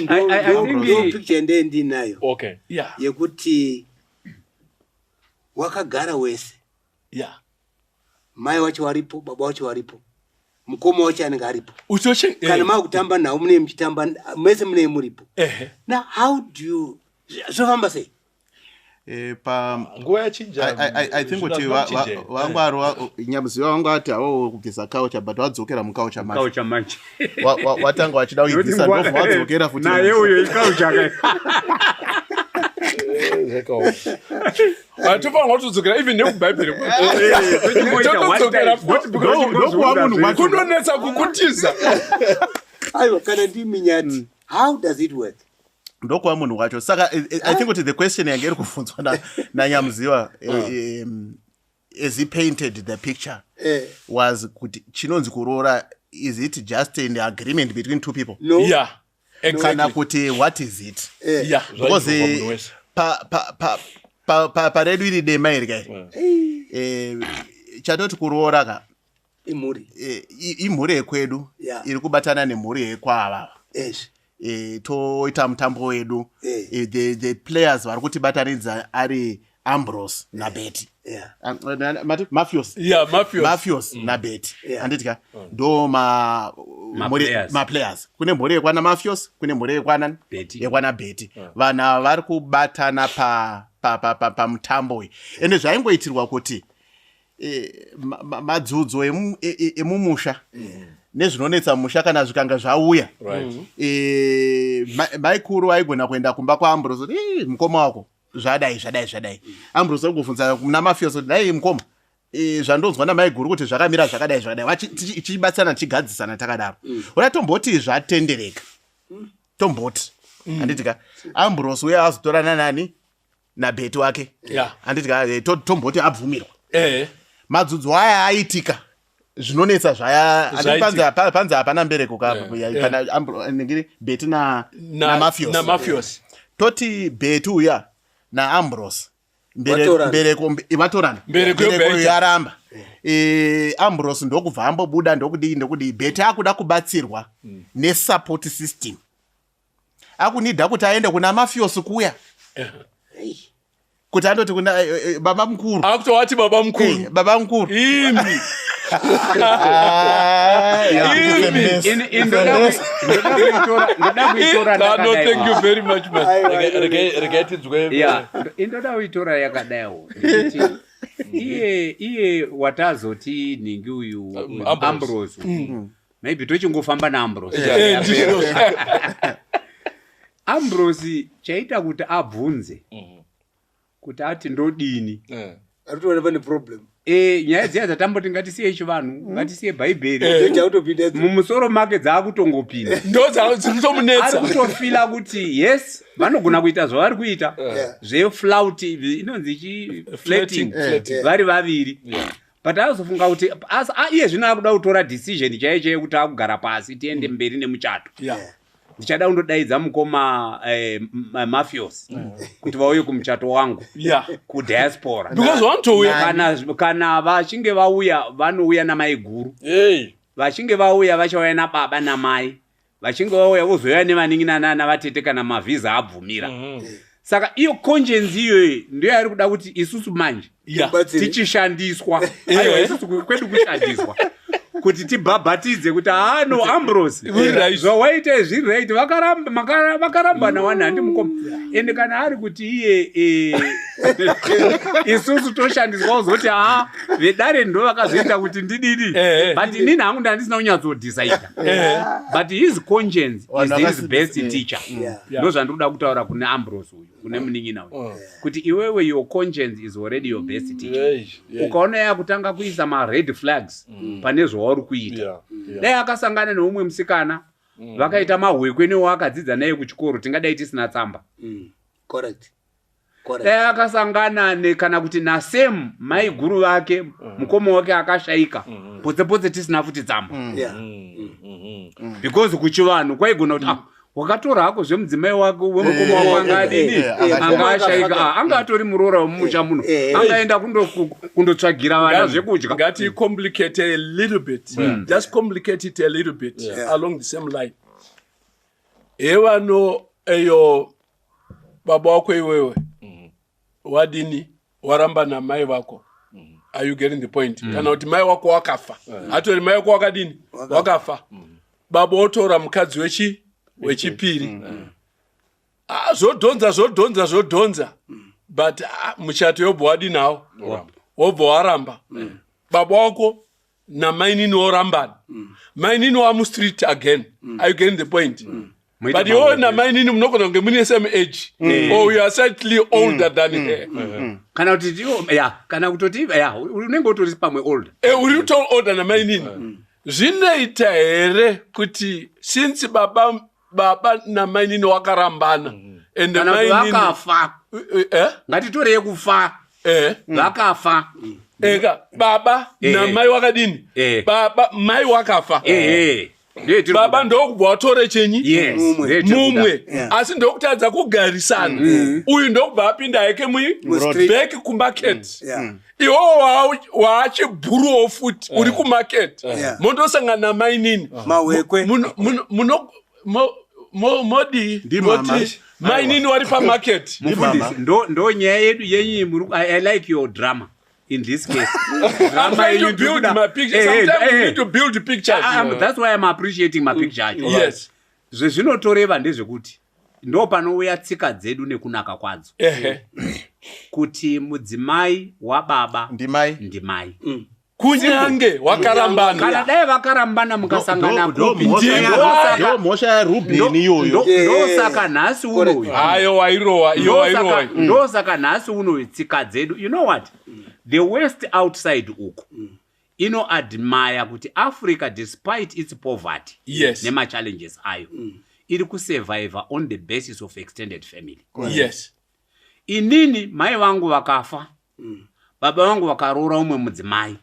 picture ndinayo. Okay. Yeah. Yekuti wakagara wese. Yeah. Mai wacho waripo, baba wacho waripo. Mukoma wacho anenge aripo. Kana makutamba nawo mune mchitamba mese mune muripo. Now how do you zvofamba sei? Nguva yachinja. I think kuti wangwaro Nyamuziwa wangu ati awo kugeza culture but wadzokera muculture manje. Culture manje. Watanga wachida kuibvisa ndofu wadzokera futi. Naye uyo iculture kai. Atopa ngotodzokera even nekubhaibheri. Kunonetsa kukutiza. Aiwa kana ndiminyati. How does it work? Ndokuva munhu wacho. Saka I think kuti the question yange iri kufunzwa naNyamuziwa as he painted the picture was kuti chinonzi kuroora, is it just an agreement between two people? No. Yeah. Exactly. Kana kuti what is it? Yeah. Because paredu iri dema iri kai. Chatoti kuroora ka. Imhuri yekwedu iri kubatana nemhuri yekwava. Yes. Toita mutambo wedu. The players vari kutibatanidza ari Ambrose naBetty. Mafios. Yeah, Mafios naBetty. Anditika ndo ma players. Kune mhuri yekwana Mafios, kune mhuri yekwana Betty. Vana vari kubatana pa mutambo uyu. Ende zvaingoitirwa kuti madzudzo emumusha nezvinonetsa musha kana zvikanga zvauya. Maikuru aigona kuenda kumba kwaAmbrose kuti mukoma wako zvadai. Ambrose angobvunza kuna Mafios kuti dai mukoma zvandonzwa namai guru kuti zvakamira zvakadai tichibatsana tichigadzisana takadaro. Ora tomboti zvatendereka. Tomboti. Anditika Ambrose uye azotorana nani naBetty wake. Anditika tomboti abvumirwa. Madzudzu aya aitika. Zvinonetsa zvaya panza hapana mbereko kana Betty na Mafios. Toti Betty uya na Ambrose mbereko vatorana. Mbereko yaramba. Ambrose ndokubva ambobuda ndokudi Betty akuda kubatsirwa nesupport system. Akunida kuti aende kuna Mafios kuya. Kuti andoti kuna baba mukuru. Akutowati baba mukuru. Baba mukuru. Imi. No, thank you very much, indoda kuitora yakadaiwo. Iye watazoti ningi uyu Ambrose. Maybe tochingofamba naAmbrose. Ambrose chaita kuti abvunze kuti ati ndodini. Aritoona pane problem. Nyaya dziya dzatamboti ngatisiye chivanhu, ngatisiye bhaibheri. Mumusoro make dzakutongopinda. Ndo dzinotomunetsa. Ari kutofila kuti yes, vanogona kuita zvavari kuita. Zveflout inonzi flirting vari vaviri. But azofunga kuti iye zvino akuda kutora decision chaiye kuti akugara pasi tiende mberi nemuchato. Ndichada kundodaidza mukoma Mafios kuti vauye kumuchato wangu kudiaspora. Because want to kana vachinge vauya vanouya namai guru. Vachinge vauya vachauya nababa namai. Vachinge vauya vozoya nevanin'ina navatete kana mavhiza abvumira. Saka iyo conscience iyo ndiyo yari kuda kuti isusu manje tichishandiswa. Aiwa isusu kwedu kushandiswa. Kuti tibhabhatidze kuti no Ambrose zvawaite zviright vakaramba nawana handi mukoma. Ende kana ari kuti iye isusu toshandiswa uzoti vedare ndo vakazoita kuti ndididi. But inini hangu ndandisina kunyatsodecide. But his conscience is his best teacher. Ndo zvandikuda kutaura kune Ambrose uyu, kune munin'ina uyu. Kuti iwewe your conscience is already your best teacher. Ukaona yakutanga kuisa ma red flags pane zvauri kuita. Dai akasangana neumwe musikana vakaita Mahwekwe newakadzidza naye kuchikoro tingadai tisina tsamba. Correct. Dai akasangana kana kuti naSem mai guru vake mukoma wake akashaika potse tisina futi tsamba. Because kuchivanhu kwaigona kuti wakatora hako zvemudzimai wako wemukoma wako angadini angashaika angatori muroora wemumusha muno angaenda kundotsvagira vana zvekudya. Ngati complicate a little bit. Just complicate it a little bit along the same line. Ewano eyo baba wako iwewe wadini waramba na mai wako. Are you getting the point? Kana kuti mai wako wakafa. Hatori mai wako wakadini wakafa. Baba otora mukadzi wechipiri. Zvodhonza. But muchato yobva wadinawo. Wobva waramba. Baba wako na mainini orambana. Mainini wamu-street again. Are you getting the point? But you na mainini munogona kunge mune same age. Or you are slightly older than her. Kana kutoti unenge utori pamwe older. Uri utori older na mainini. Zvinoita here kuti since baba na mainini wakarambana and the mainini vakafa. Ngatitoreye kufa. Vakafa. Ega baba na mai wakadini. Baba mai wakafa. Baba ndokubva watore chenyi mumwe asi ndokutadza kugarisana. Uyu ndokubva apinda yake back kumarket. Iwo wachibhuruwo futi uri kumarket. Mondosangana na mainini Mahwekwe modi mainini wari pamarket. Ndo nyaya yedu yenyu. I like your drama. In this case, I'm trying to build my picture. Sometimes you need to build the pictures. That's why I'm appreciating my picture. Yes. Zvezvinotoreva ndezvekuti ndo panouya tsika dzedu nekunaka kwadzo. Kuti mudzimai wababa ndimai. kunyange wakarambana kana dai vakarambana mukasangana ndo mhosva yaRubheni iyoyo ndosaka nhasi unoyu ayo wairowa iyo wairowa ndosaka nhasi unoyu tsika dzedu. You know what, the west outside uko inoadmire kuti Africa despite its poverty nema-challenges ayo iri kusurvive on the basis of extended family. Yes. Inini mai vangu vakafa, baba vangu vakaroora umwe mudzimai,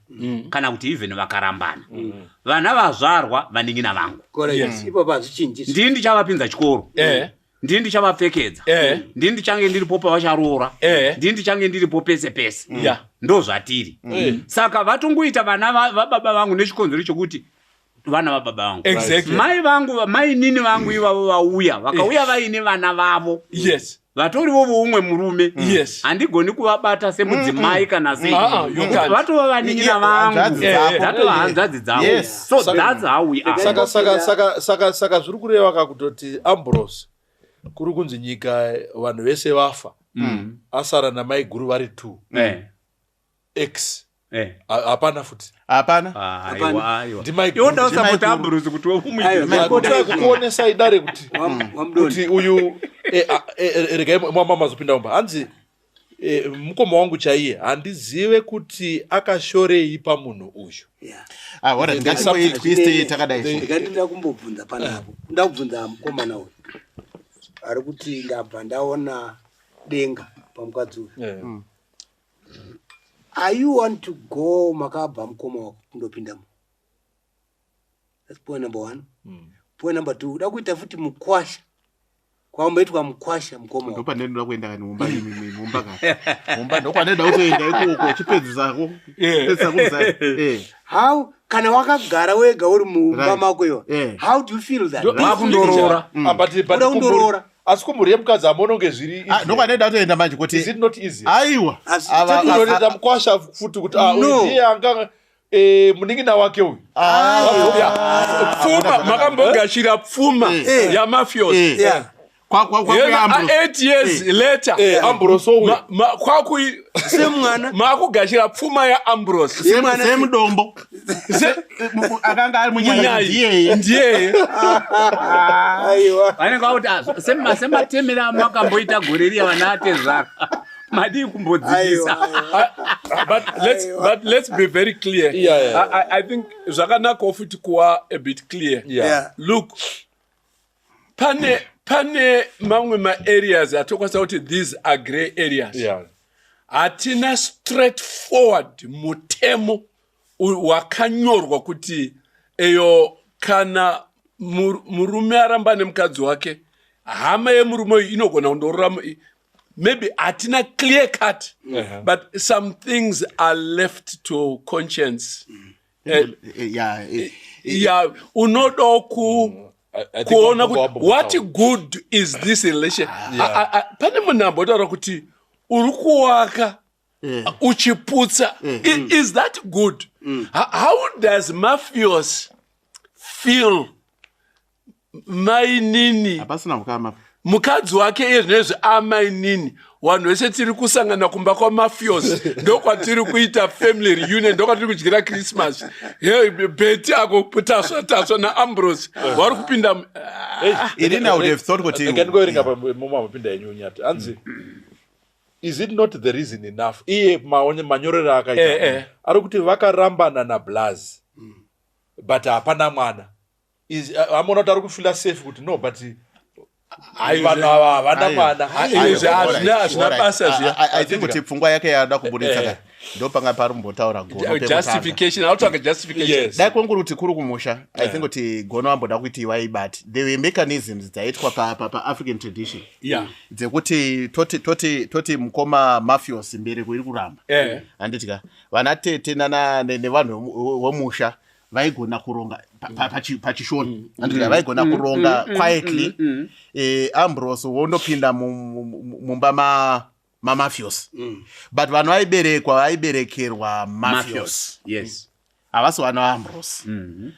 kana kuti even vakarambana, vana vazvarwa vaningina vangu. Ndini ndichavapinza chikoro, ndini ndichavapfekedza, ndini ndichange ndiripo pavacharoora, ndini ndichange ndiripo pese pese. Ndo zvatiri. Saka vatongoita vana vababa vangu nechikonzero chokuti vana vababa vangu. Exactly. Mai vangu, mai nini vangu ivavo vauya, vakauya vaine vana vavo. Yes. Vatori vovo umwe murume. Yes. Handigoni kuvabata semudzimai kana sei. Vatova vaningira vangu. Zatova hanzvadzi dzavo. So that's how we are. Saka zviri kureva kakutoti Ambrose kuri kunzi nyika vanhu vese vafa. Asara namai guru vari 2. X. Hapana futi. Hapana. Ndimai Yonda support Ambrose kuti umwe. Ndikotaka kukuonesa idare kuti uyu regai mama mazopinda umba. Hanzi mukoma wangu chaiye handizive kuti akashorei pamunhu uyu. Wara ngatimboitwiste takadai. Ndikandida kumbobvunza panapo. Ndakubvunza mukomana uyu. Ari kuti ndabva ndaona denga pamukadzi uyu. Are you want to go makabva mukoma wako kundopindamo? That's point number 1. Point number 2, uda kuita futi mukwasha. Kwaumbeitwa mukwasha mukoma wako. Ndopa ndenda kuenda kanumba mimi numba ka. Numba ndokwa ndenda kutoenda ikoko chipedzi zako. Pesa kuza. How kana wakagara wega uri mumba mako yo? How do you feel that? Wakundorora. Undorora. Asikumuri yemukadzi amononge zviri. Ndokwa ndenda kutoenda manje kuti is it not easy? Aiwa. Ava mukwasha futi kuti ndiye anga muningina wake uyu. Pfuma makambogashira pfuma ya mafios. Kwa 8 years later Ambrose uyu kwakui semwana makugashira pfuma ya Ambrose semudombo akanga ari munyaya ndiye aiwa vanenge vakuti sematemera makamboita gore riya vana atezvaka madi kumbodzivisa. But let's be very clear. I think zvakanaka futi kuwa a bit clear. Look, pane mamwe ma-areas atokwanisa kuti these are grey areas. Yeah. Hatina straightforward mutemo wakanyorwa kuti eyo kana murume aramba nemukadzi wake hama yemurume uyu inogona kundororama. Maybe hatina clear cut, but some things are left to conscience. Unodo kuona kuti what good is this relation. Pane munhu taura kuti uri kuwaka uchiputsa. Is that good? How does mafios feel mainini mukadzi wake iye zvinezvi amainini? Vanhu vese tiri kusangana kumba kwamafios ndokwatiri kuita family reunion, ndokwatiri kudyira Christmas. Betty akoputaswa naAmbrose vari kupinda. Mumapinda yenyunyati anzi is it not the reason enough iye manyorero akaita ari kuti vakarambana naBlaz but hapana mwana. Amona kuti ari kufila safe kuti no but vanhu ava havana mwana. I think kuti pfungwa yake yada kubudisa ndo panga pari mbotaura gono justification. Autotsvaga justification. Dai kwenguri kuti kuri kumusha. I think kuti gono amboda kuitiwa but there were mechanisms dzaitwa pa African tradition. Dzekuti toti mukoma mafios mberi kuiri kuramba. Anditika vana tete nevanhu vomusha vaigona kuronga pachishoni. Anditika vaigona kuronga quietly. Ambrose wondopinda mumba mafios. But vanhu vaiberekerwa mafios. Yes. Havasi vana vaAmbrose.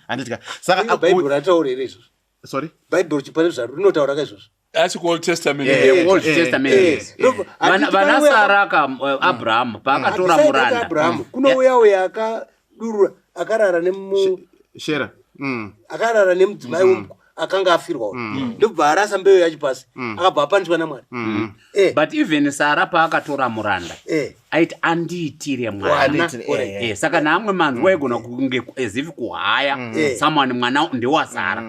Anditika saka Bible rataurira izvozvo. Sorry? Bible chipano zvaro rinotaura kaizvozvo. That's Old Testament. Old Testament. Vana Saraka Abraham paakatora muranda. Abraham kunouya akadurura akarara Shera. Akarara nemudzimai akanga afirwa. Ndobva arasa mbeu yacho pasi. Akabva apaniswa naMwari. But even Sara paakatora muranda. Aiti andiitire mwana. Saka namwe manzi waigona kunge as if kuhaya someone mwana ndewasara.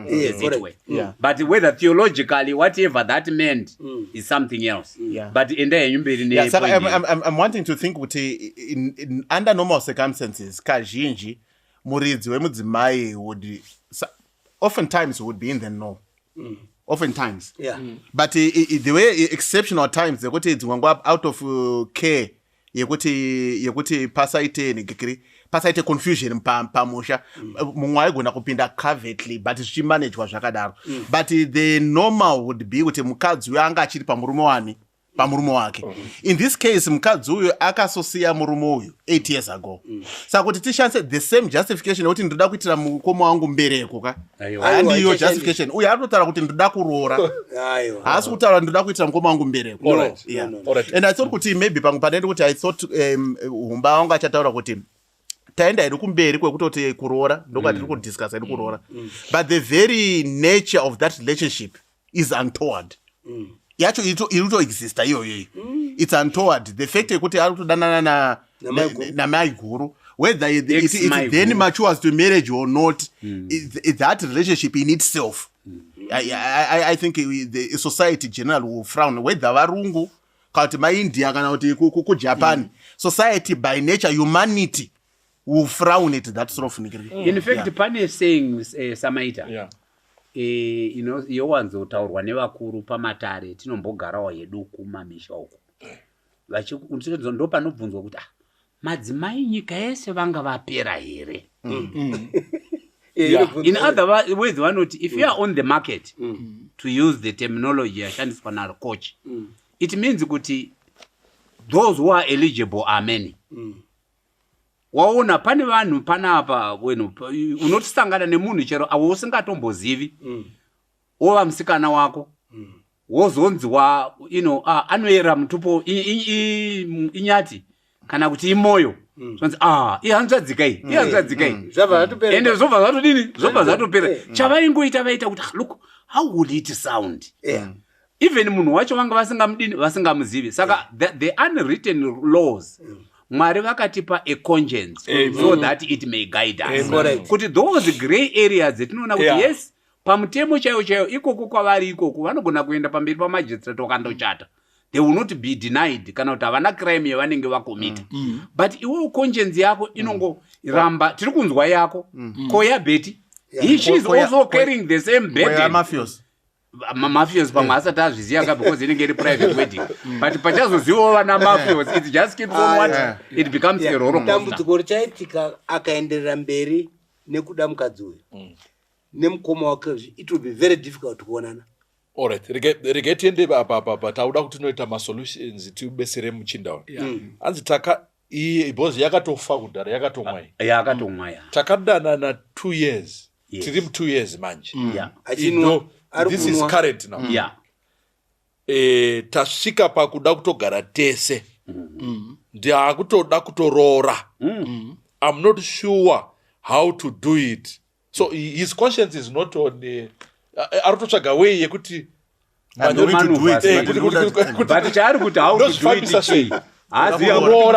But whether theologically whatever that meant is something else. But enda yenyumberi ne. I'm wanting to think kuti in under normal circumstances kazhinji muridzi wemudzimai would oftentimes would be in the know. Oftentimes. But the way exceptional times they're out of care yekuti pasaite confusion pamusha mumwe aigona kupinda covertly but zvichimanagwa zvakadaro. But the normal would be kuti mukadzi uyo anga achiri pamurume wake. In this case mukadzi uyo akasosiya murume uyu 8 years ago. Saka kuti tishandise the same justification kuti ndoda kuitira mukoma wangu mbereko ka. Handiyo justification. Uyu anotaura kuti ndoda kuroora. Haasi kutaura ndoda kuitira mukoma wangu mbereko. And I thought kuti maybe pangu kuti I thought humba wangu achataura kuti taenda iri kumberi kwekutoti kuroora ndokwatiri kudiscuss iri kuroora. But the very nature of that relationship is untoward. Yacho ito exista iyoyo. It's untoward. The fact yekuti ari kudanana na mai guru, whether it then matures to marriage or not, that relationship in itself, I think the society general will frown. Whether varungu kuti maindia kana kuti ku Japan, society by nature, humanity will frown at that sort of thing. In fact, pane saying Samaita. Yowanzotaurwa nevakuru pamatare tinombogarawo hedu kumamisha uko. Ndo panobvunzwa kuti madzimai nyika yese vanga vapera here. In other words, vanoti if you are on the market, to use the terminology yashandiswa naCoach, it means kuti those who are eligible are many. Waona pane vanhu panapa unotisangana nemunhu chero avo usingatombozivi ova musikana wako wozonziwa anoera mutupo inyati kana kuti imoyo sonzi ihanzadzikai ende zvobva zvatodini zvobva zvatopera chavaingoita vaita kuti look how would it sound. Even munhu wacho vanga vasingamuzivi. Saka the unwritten laws Mwari vakatipa a conscience so that it may guide us. Kuti those grey areas that no, yes, pamutemo chaiyo ikoko kwavari ikoko vanogona kuenda pamberi pamajistrate wakandochata. They will not be denied kana kuti havana crime yavanenge vakomita. But iwe conscience yako inongo ramba tiri kunzwa yako koya Betty. She is also carrying the same burden. Mafios pamwe asati azviziva because inenge iri private wedding. But pachazozivawo vana mafios, it just keeps on what it becomes a roller coaster. Dambudziko richaitika akaenderera mberi nekuda mukadzi uyu nemukoma wake, it will be very difficult kuonana. Alright, rege tiende apa tauda kuti noita masolutions tibesere muchinda uyu. Anzi taka iyi bozi yakatofa kudhara yakatomwai. Yakatomwaya. Takadana na 2 years. Tiri 2 years manje. This is current now. Tasvika pakuda kutogara tese. Ndiakutoda kutorora. I'm not sure how to do it. So his conscience is not on the arutotsvaga way yekuti but chaari kuti how to do it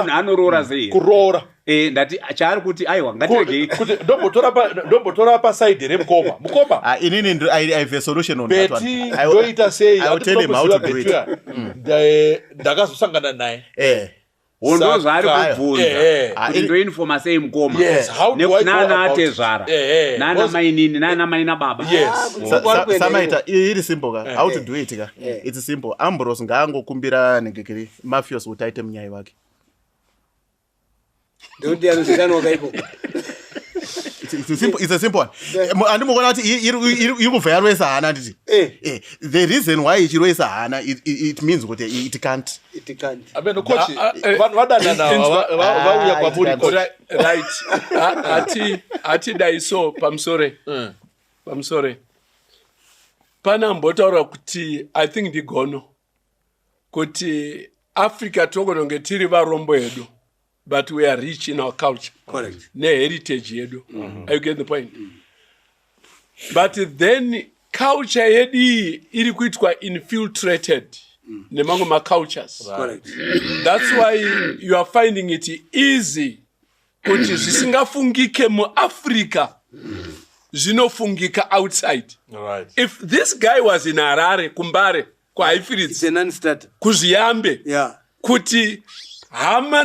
anorora sei kurora ndati chaari kuti aiwa ngatirege kuti ndombotora paside remukoma inini I have a solution on that one. Doita sei I will tell him how to do it. Ndakazosangana naye Ondo zvari kubvunza kuti ndoinforma sei mukoma nekunana atezvara nana mainini nana maina baba. Samaita iri simple ka how to do it ka it's simple. Ambrose ngaangokumbira negekeri mafios kuti aite munyai wake. Don't you understand wakaipo? It's a simple one. Andimukona kuti iri kubva roesa hana nditi. The reason why ichiroesa hana it means kuti it can't. Abeno coach vadana nawo vauya kwamuri coach. Right. Ati daiso pamsore. Pamsore. Pana mbotaura kuti I think ndigono kuti Africa togononge tiri varombo yedu. But we are rich in our culture. Correct. Ne heritage yedu. Are you getting the point? But then culture yedu iri kuitwa infiltrated. Nemango ma cultures. Correct. That's why you are finding it easy kuti zvisingafungike mu Africa zvinofungika outside. Right. If this guy was in Harare, Kumbare, kwa Ifritz, it's a non-starter. Kuziyambe, kuti hama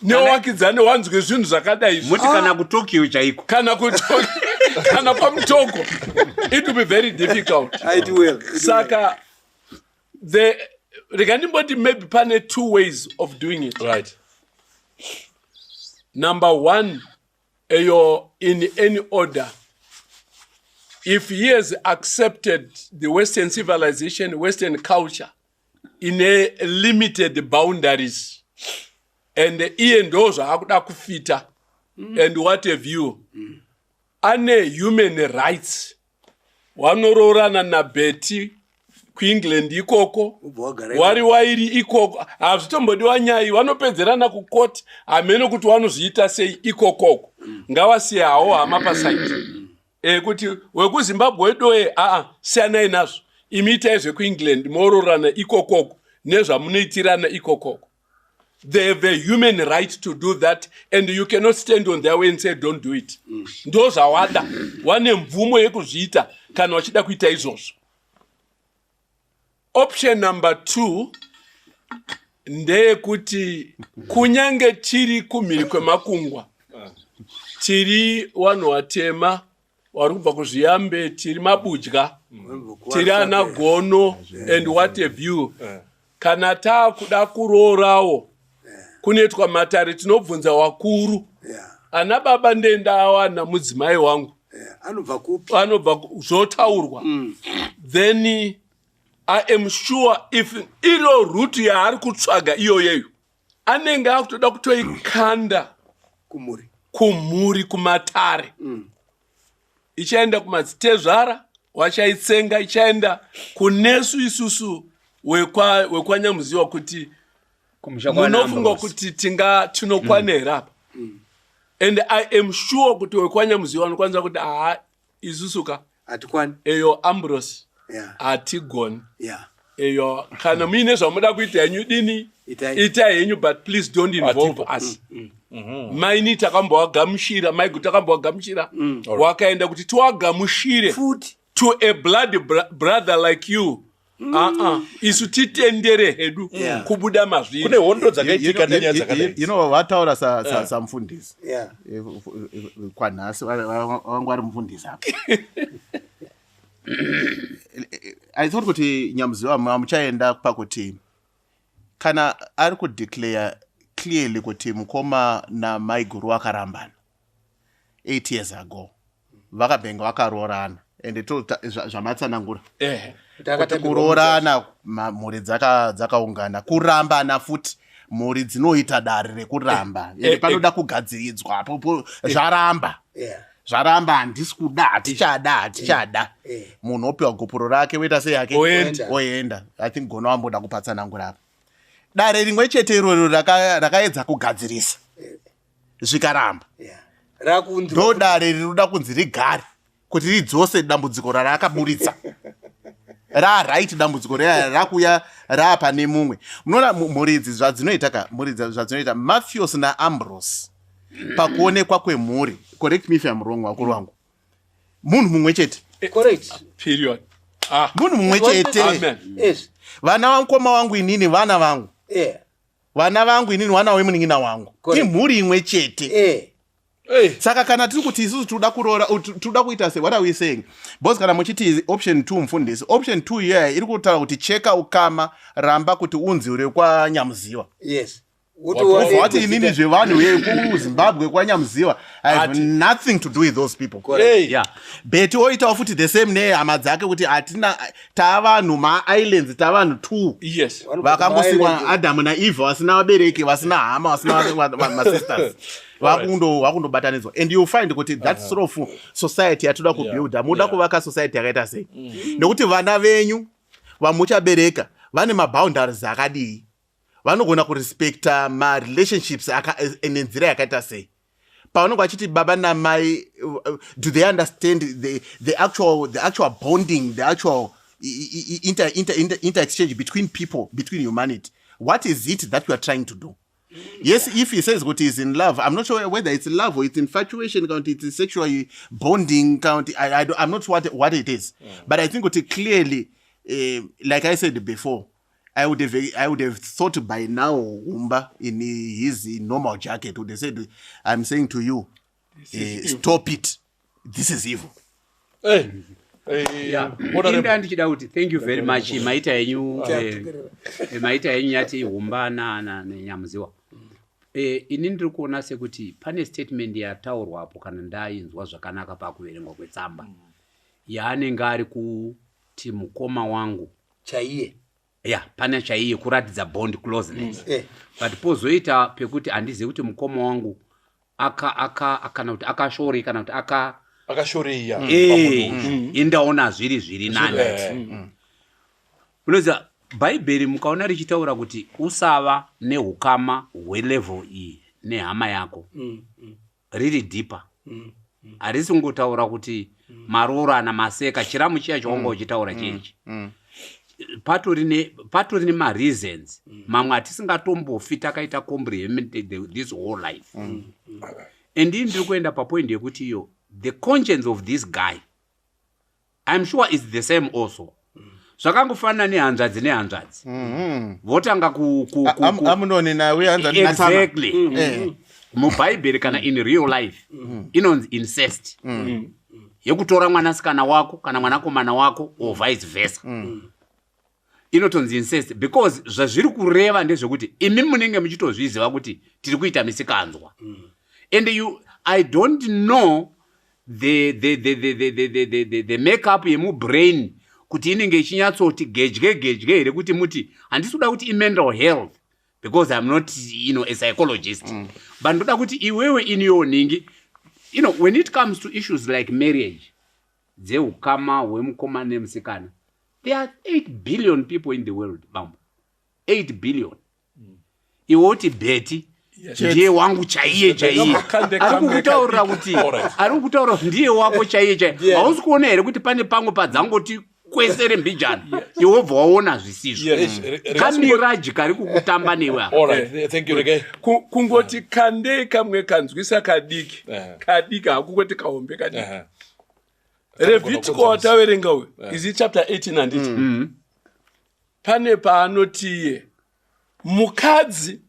newakidzane wanzwe zvinhu zvakadai muti kana kuTokyo chaiko kana kwamutoko it will be very difficult. It will. Saka regandimboti maybe pane 2 ways of doing it. Right. Number 1, in any order, if he has accepted the Western civilization, Western culture in a limited boundaries, and iye ndozo hakuda kufita and what have you ane human rights wanororana naBetty kuEngland ikoko wari wairi ikoko hazvitombodiwa nyaya vanopedzerana kukoti hameno kuti vanozviita sei ikokoko ngavasiye hawo hama pasaiti kuti wekuZimbabwe doye siyanai nazvo imiitai zvekuEngland mororana ikokoko nezvamunoitirana ikokoko. They have a human right to do that, and you cannot stand on their way and say don't do it. Ndoza wada wane mvumo yekuzviita kana wachida kuita izvozvo. Option number 2 ndeyekuti kunyange tiri kumhiri kwemakungwa tiri vanhu vatema vari kubva kuzviyambe tiri mabudya tiri ana gono and what have you kana taakuda kurorawo kunoitwa matare tinobvunza wakuru ana baba ndendawana mudzimai wangu anobva zvotaurwa then I am sure if iro route yaari kutsvaga iyoyeyo anenge akutoda kutoikanda kumhuri kumatare ichaenda kumadzitezvara wachaitsenga ichaenda kunesu isusu wekwanyamuziwa kuti munofunga kuti tinokwana here apa and I am sure kuti wekwanyamuziwa anokwanisa kuti isusuka eyo Ambrose hatigoni eyo kana muine zvamuda kuita henyu dini ita henyu but please don't involve us. Maini takambowagamushira maigu takambowagamushira wakaenda kuti tiwagamushire to a blood brother like you. Isu titendere hedu kubuda mazviri. Kune hondo dzakaitika nenyaya dzakadai. Vataura samufundisi. Kwanhasi vangu vari mufundisi apa. I thought kuti Nyamuziwa muchaenda pakuti kana ari kudeclare clearly kuti mukoma namai guru vakarambana 8 years ago. Vakabhenga vakarorana. Ende zvamatsanangura. Kuti kurorana mhuri dzakaungana. Kurambana futi mhuri dzinoita dare rekuramba. Ende panoda kugadziridzwa. Zvaramba. Zvaramba handisi kuda, hatichada. Munhu opiwa gopuro rake woita sei yake oenda. I think Gono amboda kupatsanangura apa. Dare rimwe chete iroro rakaedza kugadzirisa. Zvikaramba. Ndo dare rinoda kunzi rigare kuti ridzose dambudziko rarakaburitsa. Right dambudziko rakuya rapane mumwe. Munoona mhuri zvadzinoita Matthews naAmbrose pakuonekwa kwemhuri. Correct me if I'm wrong, wakuru wangu. Munhu mumwe chete. Correct. Period. Munhu mumwe chete. Amen. Yes. Vana vankoma wangu inini vana vangu. Vana vangu inini vana wemunin'ina wangu. Imhuri imwe chete. Saka kana tiri kuti isusu toda kuita sei, what are we saying? Boss kana muchiti option 2 mufundisi. Option 2 here iri kutaura kuti cheka ukama ramba kuti unziure kwa Nyamuziwa. Yes. What inini zvevanhu vezimbabwe kwaNyamuziwa, I have nothing to do with those people. Beti oitawo futi the same nehama dzake kuti hatina tavanhu maislands tavanhu 2. Yes. Vakangosiwa Adamu naEva vasina vabereki vasina hama vasina masisters. Vakundobatanidzwa. And you find kuti that sort of society yatoda kubuilda. Muda kuvaka society yakaita sei. Nekuti vana venyu vamuchabereka vane maboundaries akadii. Vanogona kurespecta ma-relationships nenzira yakaita sei. Pavanonga vachiti baba namai, do they understand the actual bonding, the actual inter-exchange between people, between humanity? What is it that we are trying to do? Yes, if he says what is in love, I'm not sure whether it's love or it's infatuation, it's sexual bonding, I'm not sure what it is. But I think what clearly, like I said before, I would have thought by now Umba in his normal jacket would have said, I'm saying to you, stop it. This is evil. Thank you very much. Maita yenyu yati Umba na Nyamuziwa. Ini ndiri kuona sekuti pane statement yataurwa apo kana ndainzwa zvakanaka pakuverengwa kwetsamba. Yaanenge ari kuti mukoma wangu chaiye. Pane chaiye kuratidza bond closeness. But pozoita pekuti handizivi kuti mukoma wangu kana kuti akashore kana kuti akashoreya. Indaona zviri nani. Unoziva Bhaibheri mukaona richitaura kuti usava nehukama hwelevel iyi nehama yako. Riri deeper. Harisi kungotaura kuti marora namaseka chiramu chiya chawanga uchitaura chinji. Patori ma-reasons mamwe atisingatombofi takaita comprehend this whole life. And ndiri kuenda papoint yekuti iyo the conscience of this guy I'm sure is the same also. Zvakangofanana nehanzvadzi votanga Amunoni nawe hanzvadzi exactly. MuBhaibheri kana in real life inonzi incest. Yekutora mwanasikana wako kana mwanakomana wako or vice versa. Inotonzi incest because zvazviri kureva ndezvekuti imi munenge muchitozviziva kuti tiri kuita misikanzwa. And I don't know the makeup yemubrain kuti inenge ichinyatsoti gedye here kuti muti handisi kuda kuti mental health because I'm not a psychologist. But ndoda kuti iwewe in your ningi when it comes to issues like marriage dzeukama hwemukoma nemusikana, there are 8 billion people in the world. 8 billion. Iwoti Betty ndiye wangu chaiye. Ari kutaura kuti ndiye wako chaiye. Hausi kuona here kuti pane pamwe padzangoti kwesere mbijana. Jehovha waona zvisizvo. Kamiraji kari kukutamba newe. Alright, thank you again. Kungoti kande kamwe kanzwisa kadiki. Kadiki hakungoti kahombe kadiki. Levitical wataverenga uyu is it chapter 18 handiti pane paanoti mukadzi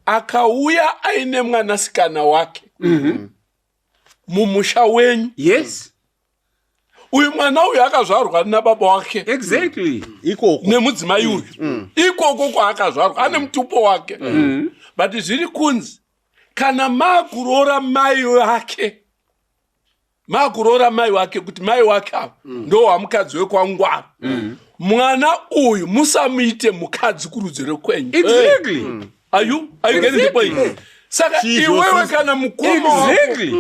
akauya aine mwanasikana wake mumusha wenyu. Yes, uyu mwana uyu akazvarwa nababa wake exactly. nemudzimai uyu ikoko kwaakazvarwa ane mutupo wake. But zviri kunzi kana makuroora mai wake kuti mai wake ava ndo wamukadzi wekwangwara, mwana uyu musamuite mukadzi kurudzi rwekwenyu. Exactly. Are you getting the point? Saka iwewe kana mukoma wako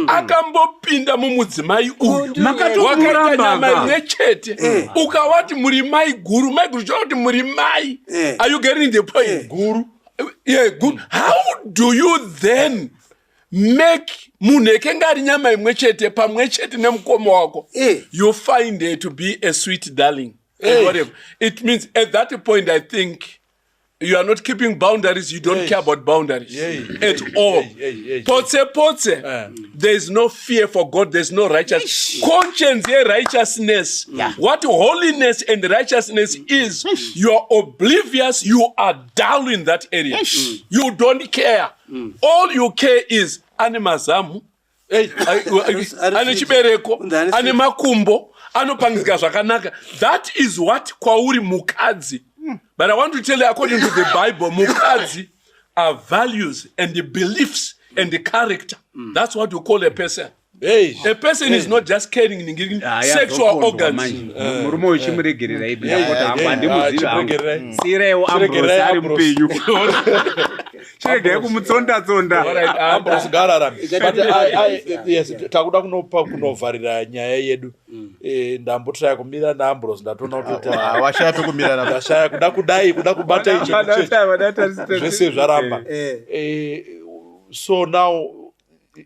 akambopinda mumudzimai uyu wakaita nyama imwe chete ukawati muri mai guru choti muri mai. Are you getting the point? Guru. Yeah, good. How do you then make munhu ekenga ari nyama imwe chete pamwe chete nemukoma wako? You find her to be a sweet darling. Whatever. It means at that point I think you are not keeping boundaries. You don't care about boundaries at all. Potse. There is no fear for God. There is no righteousness. Conscience and righteousness. What holiness and righteousness is, you are oblivious. You are dull in that area. You don't care. All you care is animazamu, ane chibereko, ane makumbo, anopangika zvakanaka. That is what kwauri mukadzi. But I want to tell you, according to the Bible, mukadzi are values and the beliefs and the character. That's what we call a person. A person is not just carrying sexual organs. Murumo uchimuregerera ipi ndakoti handimuziva sirewo Ambrose ari mupenyu chirege kumutsonda Ambrose gararame. But yes, takuda kunovharira nyaya yedu. Ndambotaya kumira naAmbrose ndatona kuti washaya pekumira na ndashaya kuda kubata ichi zvese zvaramba. So now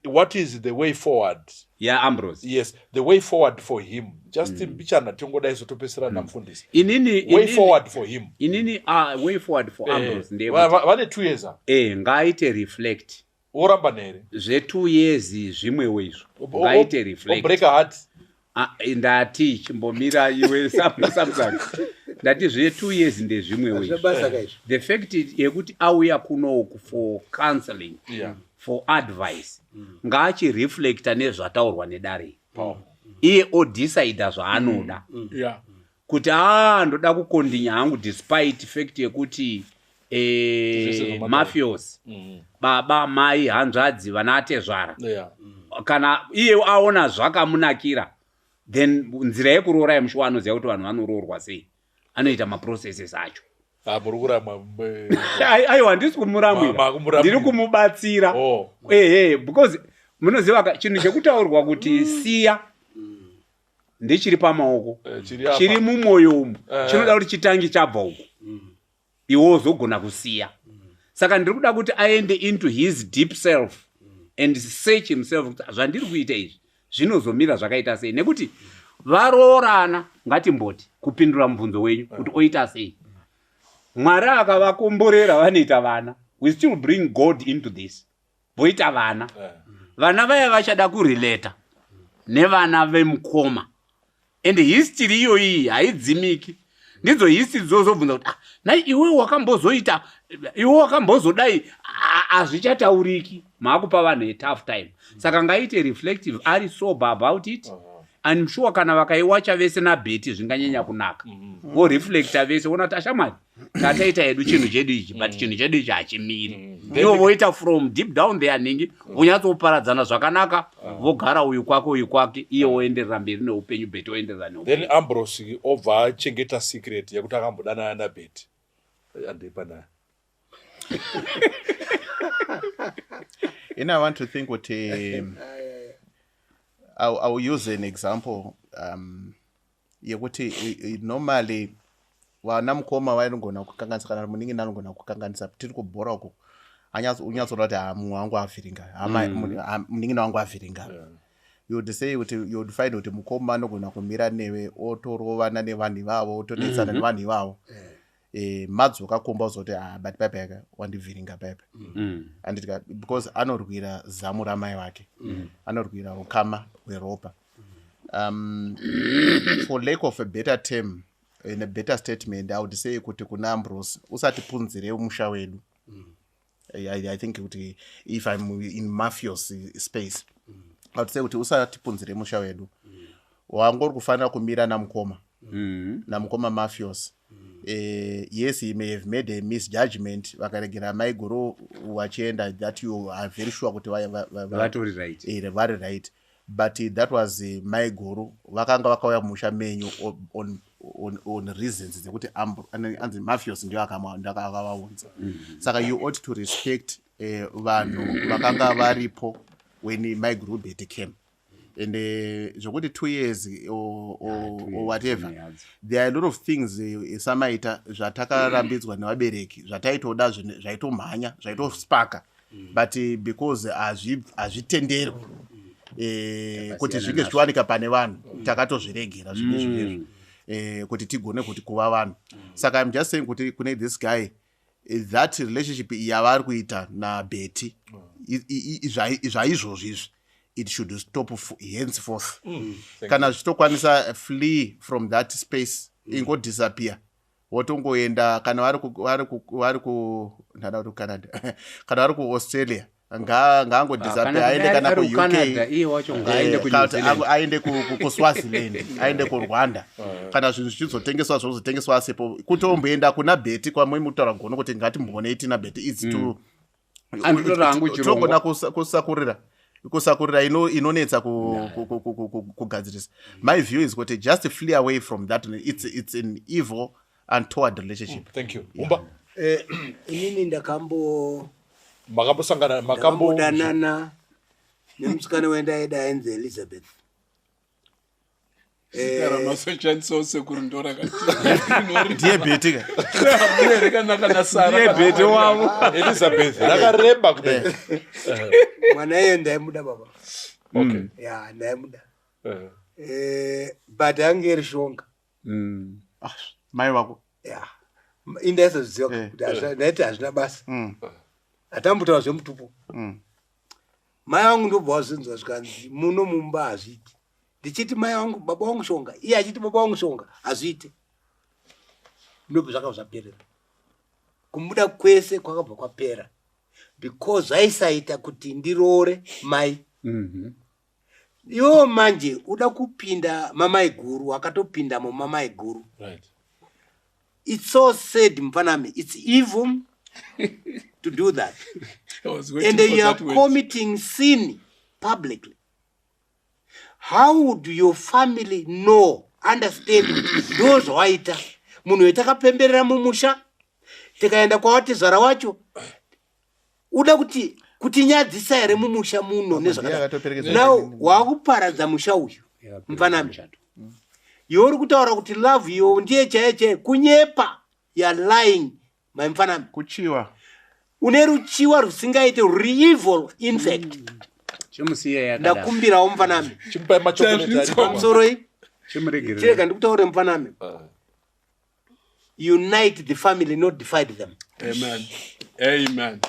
what is the way forward? Yeah, Ambrose. Yes, the way forward for him. Just bichana tongoda isotopesera namfundisi. Way forward for him. Way forward for Ambrose. Vane 2 years. Ngaite reflect. Oramba nere. Zve 2 years zvimwewo izvo. Ngaite reflect. Break a heart. Ndati chimbomira iwe Samsung. Ndati zve 2 years ndezvimwewo izvo. The fact yekuti auya kuno for counseling. For advice. Ngachireflecta nezvataurwa nedare. Iye odecide zvaanoda. Kuti ndoda kukondinya hangu despite fact yekuti mafios baba mai hanzvadzi vanatezvara kana iye aona zvakamunakira then nzira yekuroora yemushuwa anoziva kuti vanhu vanoroorwa sei, anoita maprocesses acho. Aiwa handisi kumuramwira, ndiri kumubatsira. Because munoziva chinhu chekutaurwa kuti siya ndechiri pamaoko, chiri mumwoyo umu, chinoda kuti chitangi chabva uko iwo uzogona kusiya. Saka ndiri kuda kuti aende into his deep self and search himself kuti zvandiri kuita izvi zvinozomira zvakaita sei, nekuti varoorana ngatimboti kupindura mubvunzo wenyu kuti oita sei. Mwari akavakomborera vanoita vana. We still bring God into this. Voita vana. Vana vaya vachada kurelata nevana vemukoma. And history iyo iyi haidzimiki. Ndidzo history dzozobvunza kuti nai iwe wakambozoita, iwe wakambozodai hazvichatauriki. Maakupa vanhu a tough time. Saka ngaite reflective, ari sober about it. I'm sure kana vakaiwacha vese NaBetty zvinganyanya kunaka. Vo reflecta vese ona tashamari. Tataita yedu chinhu chedu ichi, but chinhu chedu ichi hachimiri. Ivo voita from deep down there ningi vonyatsoparadzana zvakanaka, vogara uyu kwake, iye oenderera mberi neupenyu, Betty oenderera neupenyu. Then Ambrose obva achengeta secret yekuti akambodana naBetty. Andipa naye. I want to think what I'll use an example. Yekuti normally vana mukoma vainogona kukanganisa kana muningi anogona kukanganisa tiri kubhora uko unyatsora kuti mumwe wangu avhiringa muningi wangu avhiringa. You would say you would find kuti mukoma anogona kumira newe otorovana nevanhu vavo otonetsana nevanhu vavo madzoka komba uzoti but pepe wandivhiringa pepe and because anorwira zamu ramai wake, anorwira ukama hweropa. For lack of a better term, in a better statement, I would say kuti kuna Ambrose usatipunzire musha wedu. I think kuti if I'm in mafios space, I would say kuti usatipunzire musha wedu. Wangori kufanira kumira namukoma. Namukoma mafios. Yes, he may have made a misjudgment. Vakaregera maiguru wachienda that you are very sure kuti vatori right. Very right. But that was my guru. Vakanga vakauya musha menyu on reasons dzekuti anzi mafios ndio akavaunza. Saka you ought to respect vanhu vakanga varipo when my guru bet came. And zvokuti 2 years or whatever, there are a lot of things samaita zvatakarambidzwa nevabereki zvataitoda zvaitomhanya zvaitospaka, but because hazvitenderwi kuti zvinge zvichiwanika pane vanhu takatozviregera zvinhu kuti tigone kuti kuva vanhu. Saka I'm just saying kuti kune this guy, that relationship yavari kuita naBetty zvaizvozvo izvi, it should stop henceforth. Kana zvichitokwanisa flee from that space, ingo disappear. Wotongoenda kana vari ku ndada kuti Canada kana vari ku Australia ngaango disappear, aende kana ku UK, aende ku Swaziland, aende ku Rwanda. Kana zvinhu zvichizotengeswa zvozotengeswa sepo, kutomboenda kuna Betty kwamwe mutaura gono kuti ngatimbone iti naBetty is to togona kusakurira inonetsa kugadzirisa. My view is kuti just flee away from that. It's an evil and toward relationship. Thank you. Umba inini makambosangana nemusikana wendaida ainzi Elizabeth. Ndiye Betty ka ndiye Betty wavo Elizabeth rakareba kudai. Mwana iye ndaimuda baba. Okay. Yeah, ndaimuda. But angeri shonga. mai wako. Yeah. Indezo ziyo kuti nete hazvina basa. Atambutaura zvemutupo. Mai wangu ndobva wazinzwa zvikanzi muno mumba hazviiti. Ndichiti mai wangu baba wangu shonga, iye achiti baba wangu shonga hazviiti. Ndobva zvakabva zvaperera. Kumuda kwese kwakabva kwapera. Because zvaisaita kuti ndiroore mai. Iwo manje uda kupinda mamai guru, wakatopinda mumamai guru. Right. It's so sad, mfanami. It's evil to do that. And you are committing sin publicly. How would your family know, understand those waita? Munhu wetakapemberera mumusha, tikaenda kwawatizara wacho, uda kuti nyadzisa ere mumusha muno nezvakadai. Now wakuparadza musha uyu, mfanami. Yori kutaura kuti love yo ndiye chaiye kunyepa, you are lying, my mfanami. Kuchiwa. Uneruchiwa rusingaite evil in fact. Chimusiya yakada. Ndakumbira mfanami. Chimpa machokolate ari pamsoro iyi. Chimuregera. Cheka ndikutaura mfanami. Unite the family, not divide them. Amen. Amen.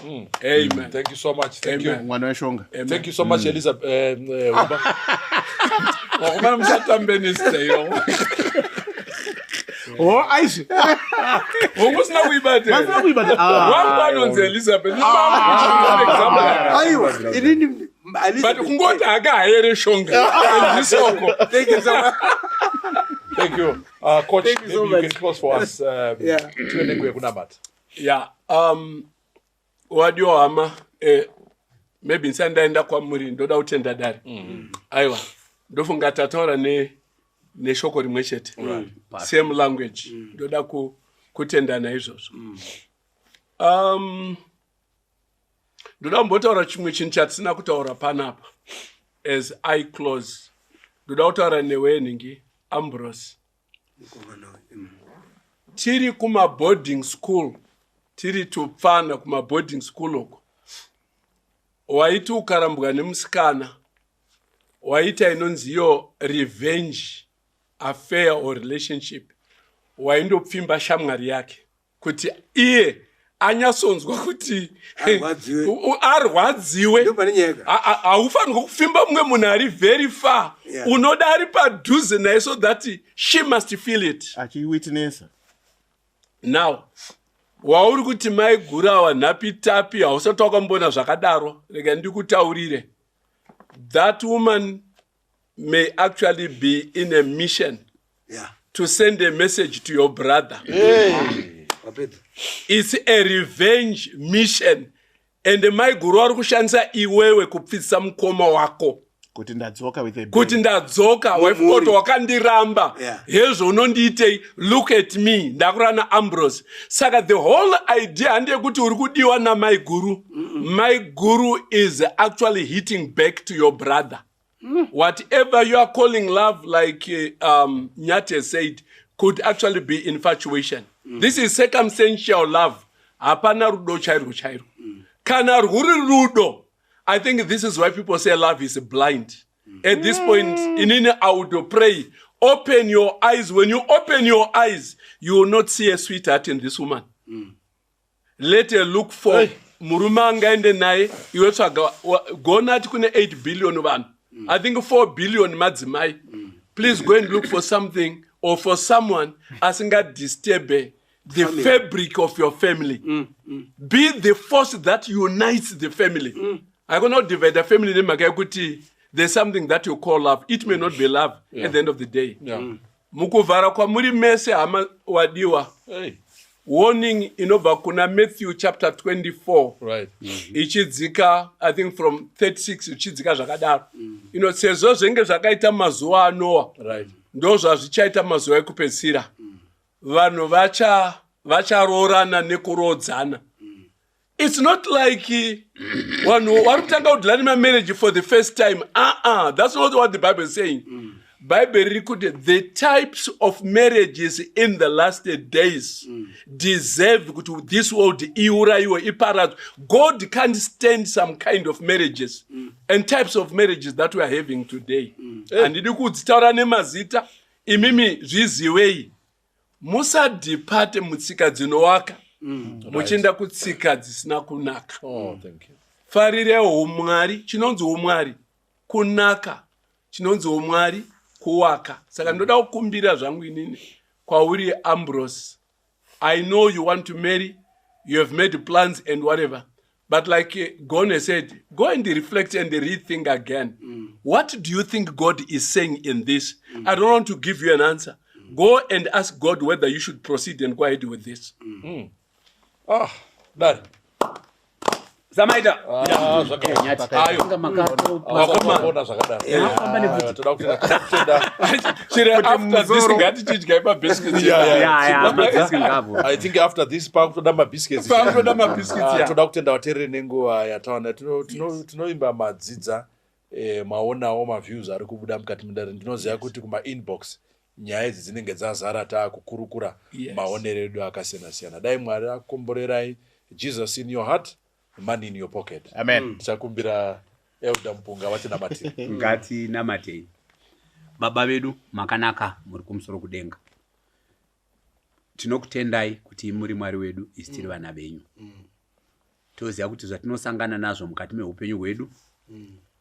Amen. Thank you so much. Thank you. Mwana weshonga. Thank you so much, Elizabeth. Umba. Wakuma msatambeni steyo. Oh, aishi. Wokusina kuibate. Wasina kuibate. Wangu Elizabeth. Ayiwa, inini but kungoti akahere shonga. Thank you so much. Thank you. Coach, Thank you maybe so you much. can close for us. Yeah. Tuenekwe kunabat. Yeah. Wadio ama maybe nsandaenda kwa muri ndoda utenda dari. Aiwa. Ndofunga tatora ne shoko rimwe chete. Same language. Ndoda kutenda na izvozvo. Ndoda mbotaura chimwe chinhu chatisina kutaura panapa. As I close. Ndoda kutaura newe ningi Ambrose. Tiri kuma boarding school. Tiri tupfana kuma boarding school oko. Waiti ukarambwa nemusikana. Waita inonzi yo revenge affair or relationship. Waindopfimba shamwari yake. Kuti iye anyasonzwa kuti Arwadziwe. arwadziwe haufanirwa kufimba mumwe munhu ari very far unoda ari padhuze naye so that she must feel it. achiwitnessa. Now wauri kuti mai guru awa nhapi tapi hausati wakambona zvakadaro, rega ndikutaurire. That woman may actually be in a mission to send a message to your brother. It's a revenge mission. And my guru ari kushandisa iwewe kupfisa mukoma wako. Kuti ndadzoka with a kuti ndadzoka wefoto wakandiramba hezvo unondiitei, look at me ndakurana Ambrose. Saka the whole idea handeyekuti uri kudiwa namai guru. My guru is actually hitting back to your brother. Whatever you are calling love, like Nyate said, could actually be infatuation. This is circumstantial love. Hapana rudo chairo chairo. Kana ruri rudo. I think this is why people say love is blind. At this point, inini, I would pray, open your eyes. When you open your eyes, you will not see a sweetheart in this woman. Let her look for murumanga and nae. You also go not kune 8 billion van. I think 4 billion madzimai. Please go and look for something or for someone asinga disturb the fabric of your family. Be the force that unites the family. I cannot divide the family name. There's something that you call love. It may not be love at the end of the day. Mukuvara kwa muri mese ama wadiwa. Warning inova kuna Matthew chapter 24. Right. Ichidzika, I think from 36 ichidzika zvakadaro. Sezo zvenge zvakaita mazuva anoa. Right. Ndo zvazvichaita mazuva ekupedzisira. Vanhu vacharorana nekurodzana. It's not like one warutanga udlani marriage for the first time. That's not what the Bible is saying. Bible recorded the types of marriages in the last days deserve to this world. God can't stand some kind of marriages and types of marriages that we are having today. And ndikudzitaura nemazita imimi zviziwei. Musadipate mutsika dzinowaka. Muchienda kutsika dzisina kunaka. Thank you. Farire umwari, chinonzi umwari kunaka, chinonzi umwari kuwaka. Saka ndoda kukumbira zvangu inini kwauri Ambrose. I know you want to marry, you have made plans and whatever. But like Gone said, go and reflect and rethink again. What do you think God is saying in this? I don't want to give you an answer. Go and ask God whether you should proceed and go ahead with this. Done. Zamaita. I think after this toda mabiscuits. Toda kutenda vateereri nenguva yatawana tinoimba madzidza maonawo maviews ari kubuda mukati mendare. Ndinoziva kuti kuma inbox nyaya idzi dzinenge dzazara taakukurukura maonero edu akasiyana siyana. Dai Mwari akomborerai. Jesus in your heart, money in your pocket. Amen. Tichakumbira Elder Mpunga vati namatei. Ngati namatei. Baba vedu makanaka muri kumusoro kudenga. Tinokutendai kuti muri Mwari wedu isi tiri vana venyu. Toziva kuti zvatinosangana nazvo mukati meupenyu hwedu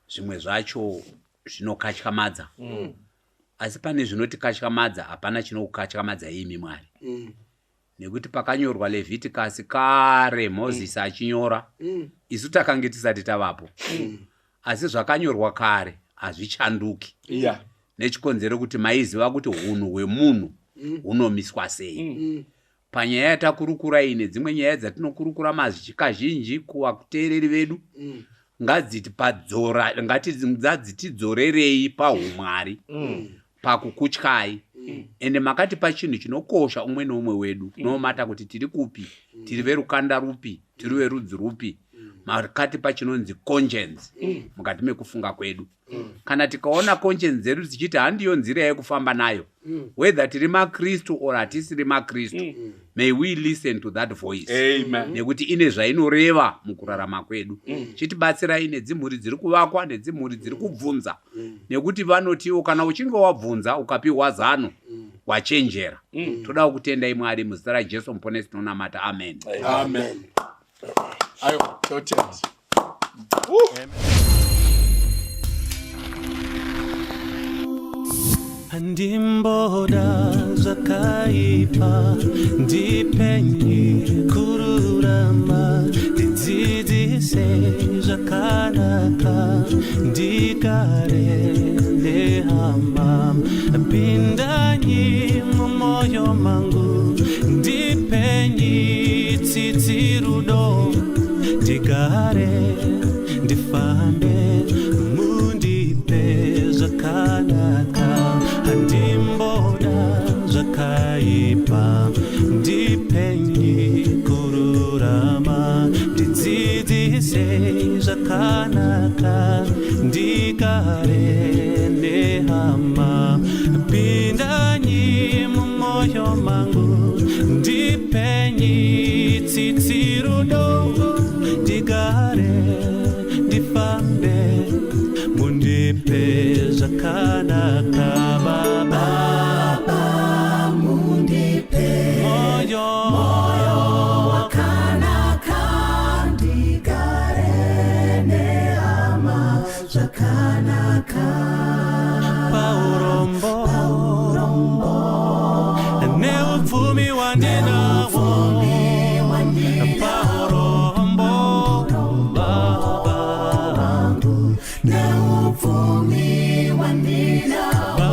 zvimwe zvacho zvinokatyamadza. Asi pane zvinotikatyamadza, hapana chinokukatyamadza imi Mwari. Nekuti pakanyorwa Leviticus kare Moses achinyora, isu takange tisati tavapo. Asi zvakanyorwa kare hazvichanduki. Nechikonzero kuti maiziva kuti hunhu hwemunhu hunomiswa sei. Panyaya yatakurukura ine, dzimwe nyaya dzatinokurukura kazhinji kuvateereri vedu, ngadzitidzorerei paumwari, pakukutyai. Ende makatipa chinhu chinokosha umwe neumwe wedu. Nomata kuti tiri kupi, tiri verukanda rupi, tiri verudzi rupi. Makatipa chinonzi conscience mukati mekufunga kwedu. Kana tikaona conscience dzedu dzichiti handiyo nzira yekufamba nayo, whether tiri maKristu or hatisiri maKristu, may we listen to that voice. Amen. Nekuti ine zvainoreva mukurarama kwedu. Chitibatsirai nedzimhuri dziri kuvakwa nedzimhuri dziri kubvunza. Nekuti vanotiwo kana uchinge wabvunza ukapiwa zano, wachenjera. Toda kutendai Mwari muzita raJesu muponesi tinonamata. Amen. Amen. Ayo, totent. Ndimboda zakaipa ndipenye kururama ndidzidzise zvakanaka ndikare ndehamba pindanyi mumoyo mangu ndipenye tsitsi rudo ndigare ndifambe mundipe zvakanaka ndimboda zvakaipa ndipenye kururama ndidzidzise zvakanaka ndikare nehama pindanyi mumoyo mangu ndipenye tsitsi rudo ndigare ndifambe mundipe zvakanaka Baba mundipe moyo wakanaka ndigare nehama zvakanaka paurombo neupfumi wandinawo paurombo Baba neupfumi wandinawo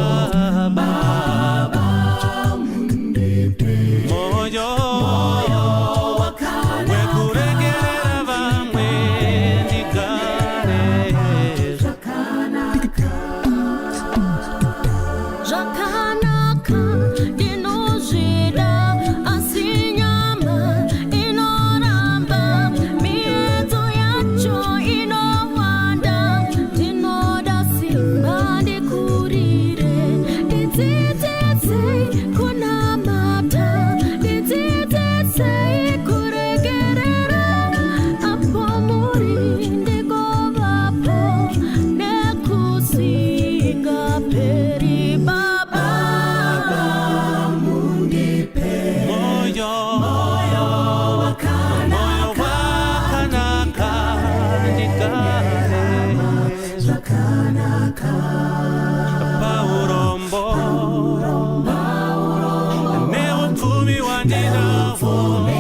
neupfumi wandinawo